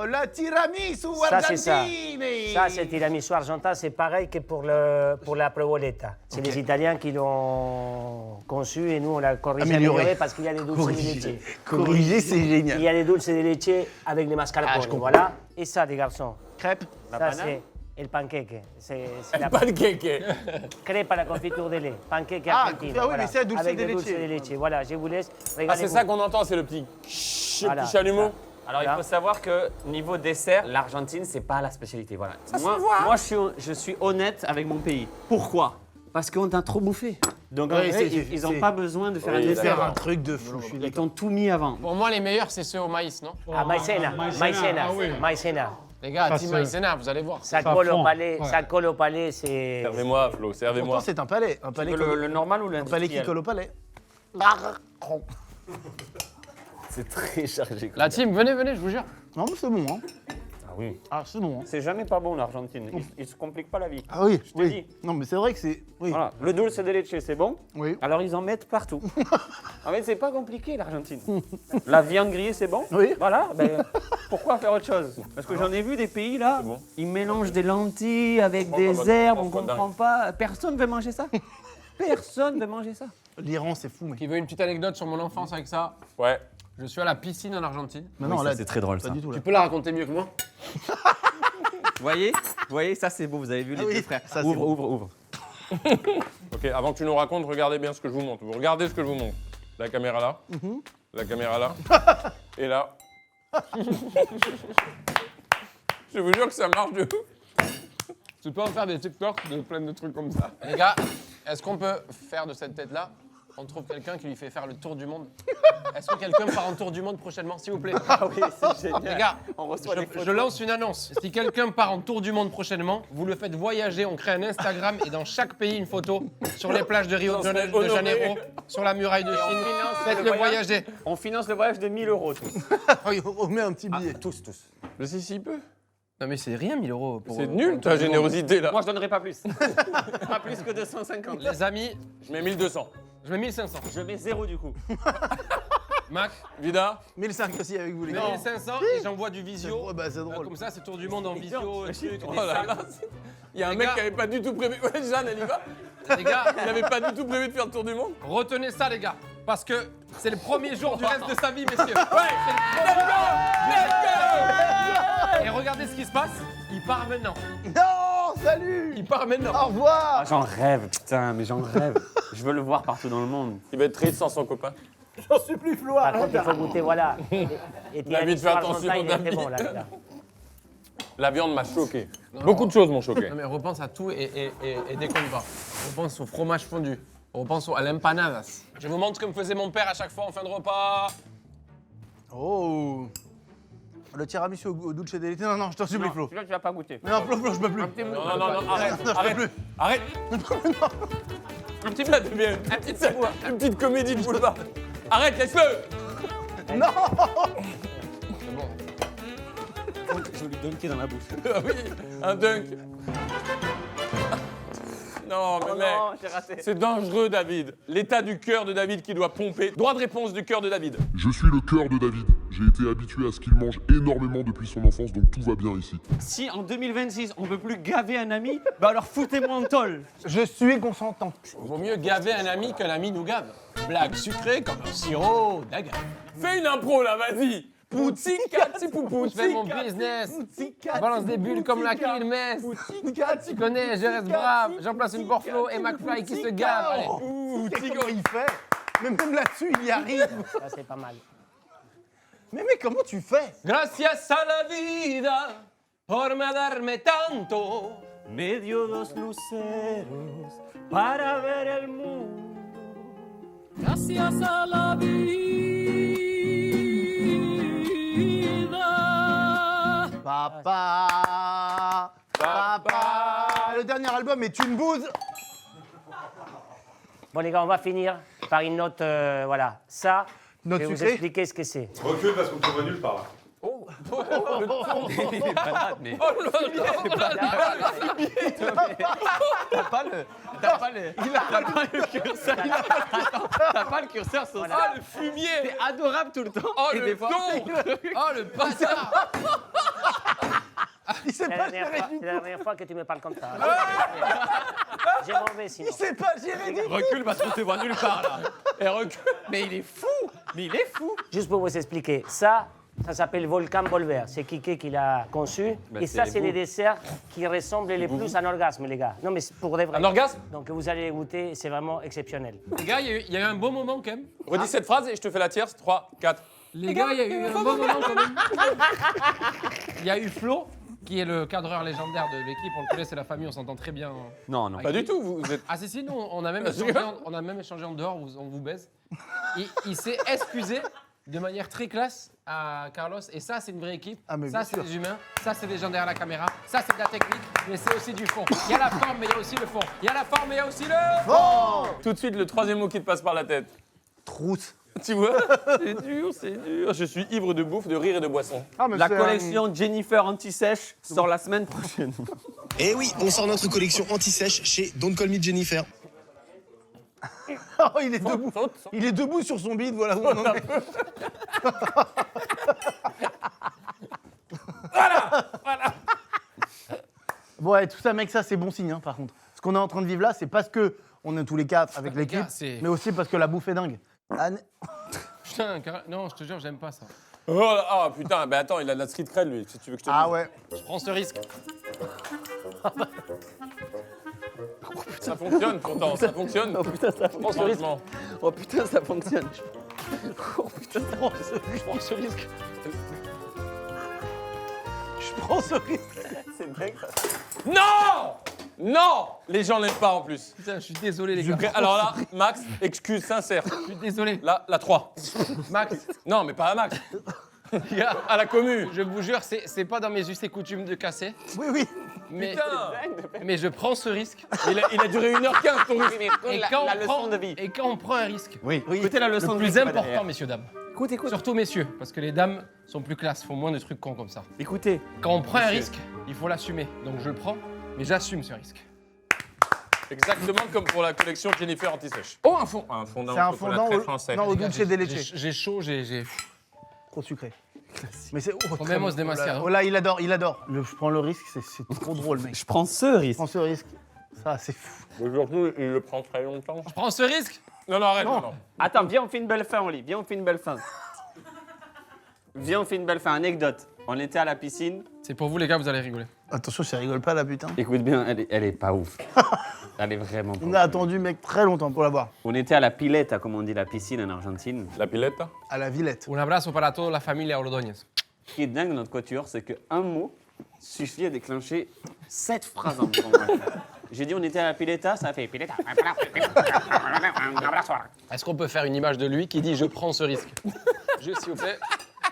Oh, la tiramisu
Ça, c'est ça.
argentine.
Ça, c'est tiramisu argentin. C'est pareil que pour la provoletta. C'est les Italiens qui l'ont conçu et nous, on l'a corrigé, amélioré parce qu'il y a des dulces de leche.
Corrigé, c'est
Il
génial.
y a des dulces de leche avec les mascarpone, voilà. Et ça, les garçons,
Crêpe.
ça,
banane.
c'est le pancake. C'est la
Pancake.
crêpe à la confiture de lait. Pancake
Ah,
argentine.
ah oui, mais c'est dulce
avec
de
des dulces
leche.
de leche. Voilà, je vous laisse.
Ah,
Regardez-vous.
c'est ça qu'on entend, c'est le petit
Voilà,
chalumeau.
Alors, il faut savoir que niveau dessert, l'Argentine, c'est pas la spécialité. Voilà. Moi, je suis honnête avec mon pays. Pourquoi? Parce qu'on a trop bouffé. Donc, en
Oui,
vrai,
c'est-
ils n'ont
c'est-
pas besoin de faire un
Oui,
dessert.
Faire un truc de fou. Je suis
Ils
d'accord.
t'ont tout mis avant.
Pour moi, les meilleurs, c'est ceux au maïs, non?
Ah, maïzena, maïzena,
ah oui.
maïzena.
Les gars,
Ça,
team
c'est-
maïzena, vous allez voir.
Ça
Ça
colle au
fond,
palais,
ouais.
ça colle au palais, c'est...
Servez-moi, Flo, servez-moi.
Pourtant, c'est un palais. Un palais,
Le normal ou
un palais qui
l'industriel?
colle au palais.
C'est très chargé.
La team, venez, je vous jure.
Non, mais c'est bon, hein.
oui.
Ah, c'est bon. Hein.
C'est jamais pas bon l'Argentine. Ils se compliquent pas la vie.
Ah oui,
Je te dis.
Non, mais c'est vrai que c'est. Oui.
Voilà. Le dulce de leche, c'est bon.
Oui.
Alors ils en mettent partout. En fait, c'est pas compliqué l'Argentine. La viande grillée, c'est bon.
Oui.
Voilà. Ben, pourquoi faire autre chose? Parce que j'en ai vu des pays là, ils mélangent des lentilles avec des herbes, on comprend pas. Personne veut manger ça. Personne veut manger ça.
L'Iran, c'est fou, mec.
Qui veut une petite anecdote sur mon enfance avec ça?
Ouais.
Je suis à la piscine en Argentine.
Non, là,
c'est très drôle
pas
ça.
du tout. Là.
Tu peux la raconter mieux que moi?
Vous voyez, ça c'est beau. Vous avez vu les
oui,
deux frères.
ça, c'est
Ouvre,
beau.
ouvre.
Ok, avant que tu nous racontes, regardez bien ce que je vous montre. Vous regardez ce que je vous montre. La caméra là. La caméra là. Et là. Je vous jure que ça marche de ouf.
Tu peux en faire des TikTok de plein de trucs comme ça. Les gars, est-ce qu'on peut faire de cette tête-là? On trouve quelqu'un qui lui fait faire le tour du monde. Est-ce que quelqu'un part en tour du monde prochainement, s'il vous plaît?
Ah oui, c'est génial.
Les gars,
On reçoit des photos.
je lance une annonce. Si quelqu'un part en tour du monde prochainement, vous le faites voyager, on crée un Instagram et dans chaque pays une photo sur les plages de Rio de Janeiro, sur la muraille de Chine. Faites-le voyager.
On finance le voyage de 1 000 € tous.
On met un petit billet.
Tous.
Mais c'est si peu.
Non mais c'est rien 1000 € pour...
C'est nul ta générosité là.
Moi, je donnerai pas plus. Pas plus que 250.
Les amis,
Je mets 1200.
je mets 1500.
Je mets 0 du coup.
Mac,
Vida.
1005 aussi avec vous, les
je
gars.
mets 1500 et j'envoie du visio.
Ouais, bah, c'est drôle.
Comme ça, c'est tour du monde en visio, truc,
Oh
des
là
sacs.
là. Il y a un
Les
mec
gars.
qui avait pas du tout prévu. Ouais, Jeanne, elle y va.
Les gars,
Il avait pas du tout prévu de faire le tour du monde.
retenez ça les gars, parce que c'est le premier jour du reste de sa vie, messieurs.
Ouais.
Et regardez ce qui se passe, il part maintenant.
Non, salut.
Il part maintenant.
Au revoir.
Ah, j'en rêve, putain, mais j'en rêve. Je veux le voir partout dans le monde.
Il va être triste sans son copain.
J'en suis plus Flo.
Par contre, il faut goûter, voilà. Et
David, fais attention,
il était
David.
bon, là.
La viande m'a choqué. Beaucoup de choses m'ont choqué.
Non mais repense à tout et déconne pas. Repense au fromage fondu. Repense à l'empanadas. Je vous montre ce que me faisait mon père à chaque fois en fin de repas.
Oh. Le tiramisu au dulce de leche. Non, je t'en supplie, Flo.
Celui-là, tu vas pas goûter.
Non, Flo, je peux plus.
Non, arrête,
Non, je peux
arrête,
plus.
arrête. Un petit plat de bien, une petite comédie de boulevard. Arrête, laisse-le.
Non.
C'est bon.
Je vais lui dunker dans la bouche.
Ah oui, un dunk. Non, mais
Oh
mec,
non, j'ai raté.
c'est dangereux, David. L'état du cœur de David qui doit pomper. Droit de réponse du cœur de David.
Je suis le cœur de David. J'ai été habitué à ce qu'il mange énormément depuis son enfance, donc tout va bien ici.
Si en 2026, on peut plus gaver un ami, bah alors foutez-moi en tôle.
Je suis consentant.
Vaut mieux gaver un ami qu'un ami nous gave. Blague sucrée comme un sirop d'agave.
Fais une impro là, vas-y. Poutica,
Je fais mon business. Je balance des bulles comme la Quilmes. Tu connais, je reste brave. J'en place une Borflo et McFly qui se gave. Allez.
Ouh, Tigo, il fait. Mais même là-dessus, il y arrive.
Ça, c'est pas mal.
Mais comment tu fais?
Gracias a la vida por me darme tanto.
Me dio dos luceros para ver el mundo.
Gracias a la vida.
Papa. Le dernier album est une bouse.
Bon, les gars, on va finir par une note, voilà. Ça,
Note
je vais vous
sucrée.
expliquer ce que c'est.
Recule parce qu'on te voit nulle part.
Il est malade, mais. T'as pas le curseur. T'as pas le curseur sur ça.
Oh le fumier.
T'es adorable tout le temps.
Oh
Et
le
des fois-
don. Oh le bâtard.
Il sait
C'est
pas
la dernière
gérer
fois-
du
c'est la dernière fois que tu me parles comme ça. J'ai mauvais sinon.
Il sait pas gérer du
Recule parce qu'on te voit nulle part là. Et recule. Mais il est fou. Mais il est fou.
Juste pour vous expliquer, ça s'appelle Volcan Volver. C'est Kike qui l'a conçu.
Bah,
et
c'est
ça,
les
c'est
bouts.
les desserts qui ressemblent le plus à un orgasme, les gars. Non, mais c'est pour de vrai.
Un orgasme?
Donc vous allez goûter, c'est vraiment exceptionnel.
Les gars, il y a eu un bon moment quand même.
Redis cette phrase et je te fais la tierce. 3, 4.
Les gars, il y a eu un bon moment quand même. Il y a eu Flo, qui est le cadreur légendaire de l'équipe. On le connaît, c'est la famille, on s'entend très bien.
Non, non.
Pas du tout, vous êtes.
Ah si, nous, on a même échangé en dehors, on vous baise. Il s'est excusé de manière très classe à Carlos. Et ça, c'est une vraie équipe.
Ah, mais
ça,
bien
c'est
sûr.
des humains. Ça, c'est des gens derrière la caméra. Ça, c'est de la technique. Mais c'est aussi du fond. Il y a la forme, mais il y a aussi le fond. Il y a la forme, mais il y a aussi le...
Tout de suite, le troisième mot qui te passe par la tête.
Trousse.
Tu vois, c'est dur, c'est dur. Je suis ivre de bouffe, de rire et de boisson.
Ah, mais
La
c'est,
collection Jennifer anti-sèche sort la semaine prochaine.
Et oui, on sort notre collection anti-sèche chez Don't Call Me Jennifer.
Oh, il est debout. Il est debout sur son bide, voilà où on en est.
Voilà.
Bon, ouais, tout ça, mec, ça, c'est bon signe, hein, par contre. Ce qu'on est en train de vivre là, c'est parce que on est tous les quatre avec l'équipe, mais aussi parce que la bouffe est dingue.
Putain, non, je te jure, j'aime pas ça.
Oh, ah putain, mais attends, il a de la street cred lui, si tu veux que je te dise.
Ah ouais.
Je prends ce risque.
Ça fonctionne pourtant, ça fonctionne.
Oh putain, ça
Prends ce risque.
Oh putain, ça fonctionne. Oh putain,
Je prends ce risque.
Je prends ce risque.
c'est dingue ça.
Non! Non! Les gens l'aiment pas en plus.
Putain, je suis désolé, les gars.
Alors là, Max, excuse sincère.
Je suis désolé.
La 3.
Max,
Non, mais pas à Max.
les gars,
À la commu.
je vous jure, c'est pas dans mes us et coutumes de casser.
Oui, oui.
Mais,
Putain.
mais je prends ce risque.
Il a duré 1h15 ton risque.
Et
La leçon de vie.
Et quand on prend un risque,
Oui.
Écoutez la leçon
le
de vie.
plus
qui va
important,
derrière.
messieurs, dames.
Écoute, écoute.
Surtout messieurs, parce que les dames sont plus classes, font moins de trucs cons comme ça.
Écoutez.
Quand on prend un
Monsieur.
risque, il faut l'assumer. Donc je le prends, mais j'assume ce risque.
Exactement comme pour la collection Jennifer anti-sèche. Oh, un fondant. Un fondant
C'est un
au chocolat
fondant
très
au,
français.
non, au
Les gars,
dulce
j'ai-
de leche.
J'ai chaud, j'ai...
Trop sucré. Mais c'est très
Comemos
bon.
demasiado.
Oh là, il adore, il adore. Je prends le risque, c'est trop drôle, mec.
Je prends ce
Je
risque.
prends ce risque. Ça, c'est fou.
Mais surtout, il le prend très longtemps.
Je prends ce risque.
Non, arrête,
Non.
non.
Attends, viens, on fait une belle fin, Oli. Viens, on fait une belle fin. Viens, on fait une belle fin. Anecdote. On était à la piscine.
C'est pour vous, les gars, vous allez rigoler.
Attention, ça rigole pas là, putain.
Écoute bien, elle est pas ouf. Elle est vraiment pas
On
ouf.
a attendu, mec, très longtemps pour la voir.
On était à la pileta, comme on dit, la piscine en Argentine.
La pilette.
À la Villette.
Un abrazo para toda la familia Ordóñez.
Ce qui est dingue dans notre couture, c'est qu'un mot suffit à déclencher 7 phrases en même temps. J'ai dit on était à la pileta, ça a fait pileta.
Est-ce qu'on peut faire une image de lui qui dit « Je prends ce risque » Juste, s'il vous plaît.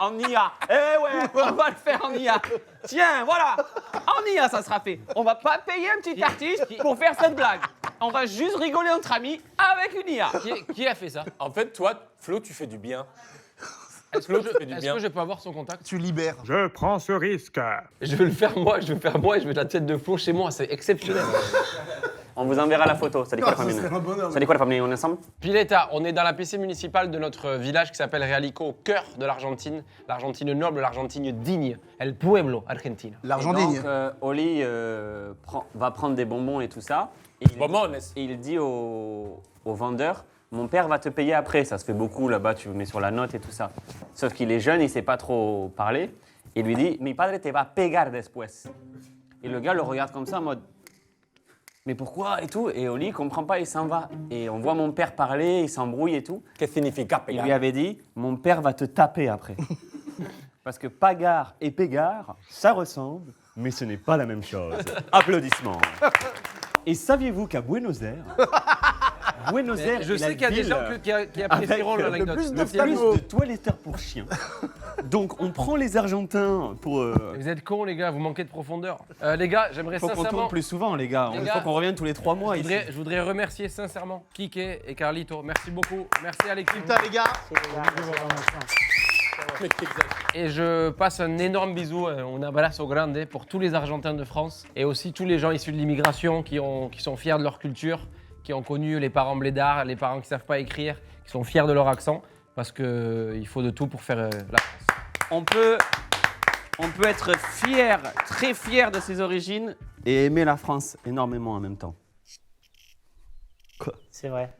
En IA. Eh ouais, on va le faire en IA. Tiens, voilà. En IA, ça sera fait. On va pas payer un petit artiste pour faire cette blague. On va juste rigoler entre amis avec une IA.
Qui a fait ça?
En fait, toi, Flo, tu fais du bien.
Est-ce
Flo, tu fais du bien.
que je peux avoir son contact?
Tu libères.
Je prends ce risque.
Je vais le faire moi, je vais faire moi et je vais la tête de Flo chez moi, c'est exceptionnel.
On vous enverra la photo. Ça dit quoi la
Ça
famille?
serait un bonheur.
Ça dit quoi la famille? On est ensemble?
Pileta, on est dans la piscine municipale de notre village qui s'appelle Realico, au cœur de l'Argentine. L'Argentine noble, l'Argentine digne. El pueblo argentino.
L'Argentine.
Donc, Oli va prendre des bonbons et tout ça. Et il,
Bonbons.
et il dit au vendeur, mon père va te payer après. Ça se fait beaucoup là-bas, tu mets sur la note et tout ça. Sauf qu'il est jeune, il sait pas trop parler. Il lui dit, mi padre te va pegar después. Et le gars le regarde comme ça en mode, mais pourquoi et tout? Et Oli il comprend pas, il s'en va. Et on voit mon père parler, il s'embrouille et tout.
Qu'est-ce que signifie
Il lui avait dit, mon père va te taper après. Parce que pagar et pégar, ça ressemble, mais ce n'est pas la même chose. Applaudissements. Et saviez-vous qu'à Buenos Aires,
Je
est
sais
la
qu'il y a des
ville
gens qui apprécieront
avec
l'anecdote.
plus de
le
flammes.
plus de toiletteurs pour chiens. Donc on prend les Argentins pour...
Vous êtes cons les gars, vous manquez de profondeur. Les gars, j'aimerais
faut qu'on
sincèrement...
tourne plus souvent les gars.
Les
Il
gars,
faut qu'on revienne tous les 3 mois ici.
Je voudrais remercier sincèrement Kike et Carlito. Merci beaucoup. Merci à l'équipe.
Putain, les gars.
Et je passe un énorme bisou, un abrazo grande pour tous les Argentins de France et aussi tous les gens issus de l'immigration qui sont fiers de leur culture, qui ont connu les parents blédards, les parents qui ne savent pas écrire, qui sont fiers de leur accent, parce qu'il faut de tout pour faire la France.
On peut être fier, très fier de ses origines et aimer la France énormément en même temps.
C'est vrai.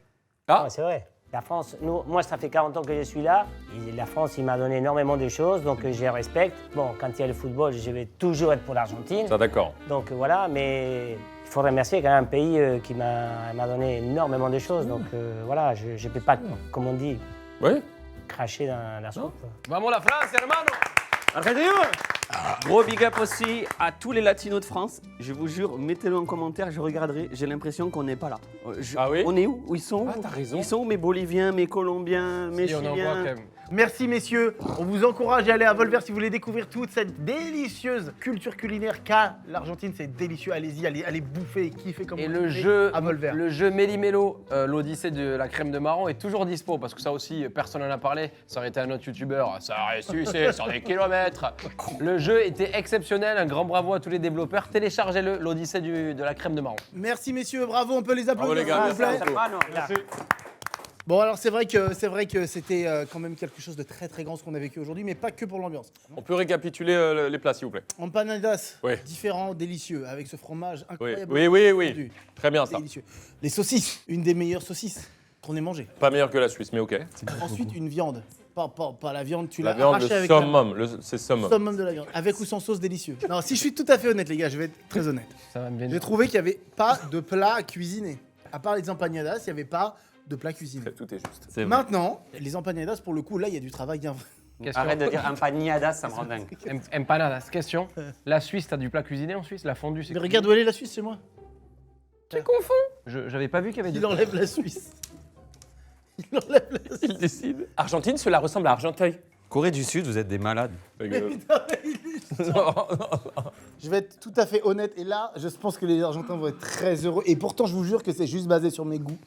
Ah.
Non, c'est vrai. La France, moi, ça fait 40 ans que je suis là. Et la France, il m'a donné énormément de choses, donc je les respecte. Bon, quand il y a le football, je vais toujours être pour l'Argentine.
Ça, d'accord.
Donc voilà, mais il faut remercier quand même un pays qui m'a donné énormément de choses. Donc voilà, je ne peux pas, comme on dit,
Oui.
cracher dans la soupe.
Vamos la France, hermano!
Gros big up aussi à tous les latinos de France. Je vous jure, mettez-le en commentaire, je regarderai. J'ai l'impression qu'on n'est pas là.
Ah oui?
On est où? Où ils sont?
Ah, t'as raison.
Ils sont où mes Boliviens, mes Colombiens, mes
Si, on en voit
Chiliens?
quand même.
Merci messieurs, on vous encourage à aller à Volver si vous voulez découvrir toute cette délicieuse culture culinaire qu'a l'Argentine, c'est délicieux, allez-y, allez bouffer, kiffer comme
Et
vous
le
kiffez
jeu,
à Volver.
le jeu Méli-Mélo, l'Odyssée de la crème de marron, est toujours dispo parce que ça aussi, personne n'en a parlé. Ça aurait été un autre youtubeur, ça aurait sucé sur des kilomètres. Le jeu était exceptionnel, un grand bravo à tous les développeurs. Téléchargez-le, l'Odyssée de la crème de marron.
Merci messieurs, bravo, on peut les applaudir.
Bravo les gars,
s'il vous plaît.
merci.
Bon alors c'est vrai que c'était quand même quelque chose de très très grand ce qu'on a vécu aujourd'hui, mais pas que pour l'ambiance.
On peut récapituler les plats, s'il vous plaît.
Empanadas,
Oui.
différents, délicieux, avec ce fromage
Oui,
incroyable.
oui. Très bien ça.
Délicieux. Les saucisses, une des meilleures saucisses qu'on ait mangées.
Pas meilleur que la Suisse, mais ok.
Ensuite une viande, pas la viande, tu
La
l'as
viande,
arrachée
le
avec
summum, c'est summum.
summum de la viande, avec ou sans sauce délicieux. Non, si je suis tout à fait honnête les gars, je vais être très honnête.
Ça va me bien.
J'ai trouvé qu'il n'y avait pas de plat cuisiné. À part les empanadas, il n'y avait pas de plat cuisiné.
Tout est juste.
C'est vrai.
Maintenant, les empanadas, pour le coup, là, il y a du travail bien vrai.
Question.
Arrête de dire empanadas, ça me rend dingue.
Empanadas, question. La Suisse, t'as du plat cuisiné en Suisse? La fondue, c'est
Mais regarde où elle est la Suisse chez moi.
Tu confonds. J'avais pas vu qu'il y avait
Il enlève la Suisse. Il enlève la Suisse.
Il décide. Argentine, cela ressemble à Argenteuil.
Corée du Sud, vous êtes des malades.
Je vais être tout à fait honnête et là, je pense que les Argentins vont être très heureux. Et pourtant, je vous jure que c'est juste basé sur mes goûts.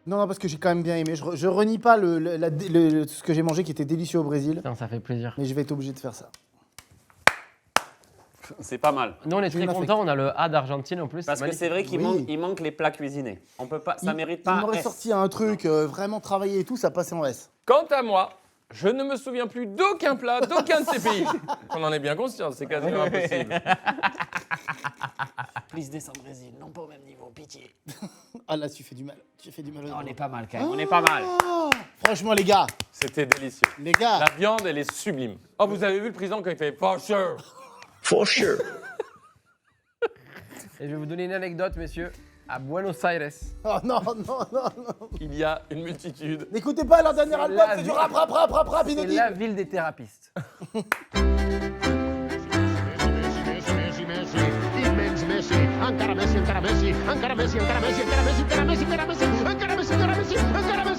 Non, parce que j'ai quand même bien aimé. Je renie pas ce que j'ai mangé qui était délicieux au Brésil,
Non, ça fait plaisir.
mais je vais être obligé de faire ça.
C'est pas mal.
Nous, on est très
m'affecte.
contents, on a le A d'Argentine en plus.
Parce que c'est vrai qu'il
Oui.
il manque les plats cuisinés. On peut pas, ça mérite
Il
pas.
m'aurait
S.
sorti un truc vraiment travaillé et tout, ça passait en S.
Quant à moi, je ne me souviens plus d'aucun plat d'aucun de ces pays. On en est bien conscient, c'est quasiment impossible.
Please descends Brésil, non pas au même niveau, pitié.
Ah là, tu fais du mal. Tu fais du mal.
On est pas mal quand même, on est pas mal.
Franchement, les gars,
C'était délicieux.
les gars.
La viande, elle est sublime. Oh, vous avez vu le président quand il fait for sure.
For sure.
Et je vais vous donner une anecdote, messieurs. À Buenos Aires,
Oh non.
Il y a une multitude.
N'écoutez pas leur dernier album,
la
c'est du
vie.
rap,
c'est
inaudible.
la ville des thérapistes.
Messi, encara Messi, encara Messi, encara Messi, encara Messi, encara Messi, encara Messi, encara Messi, encara Messi, encara Messi, encara Messi, encara Messi.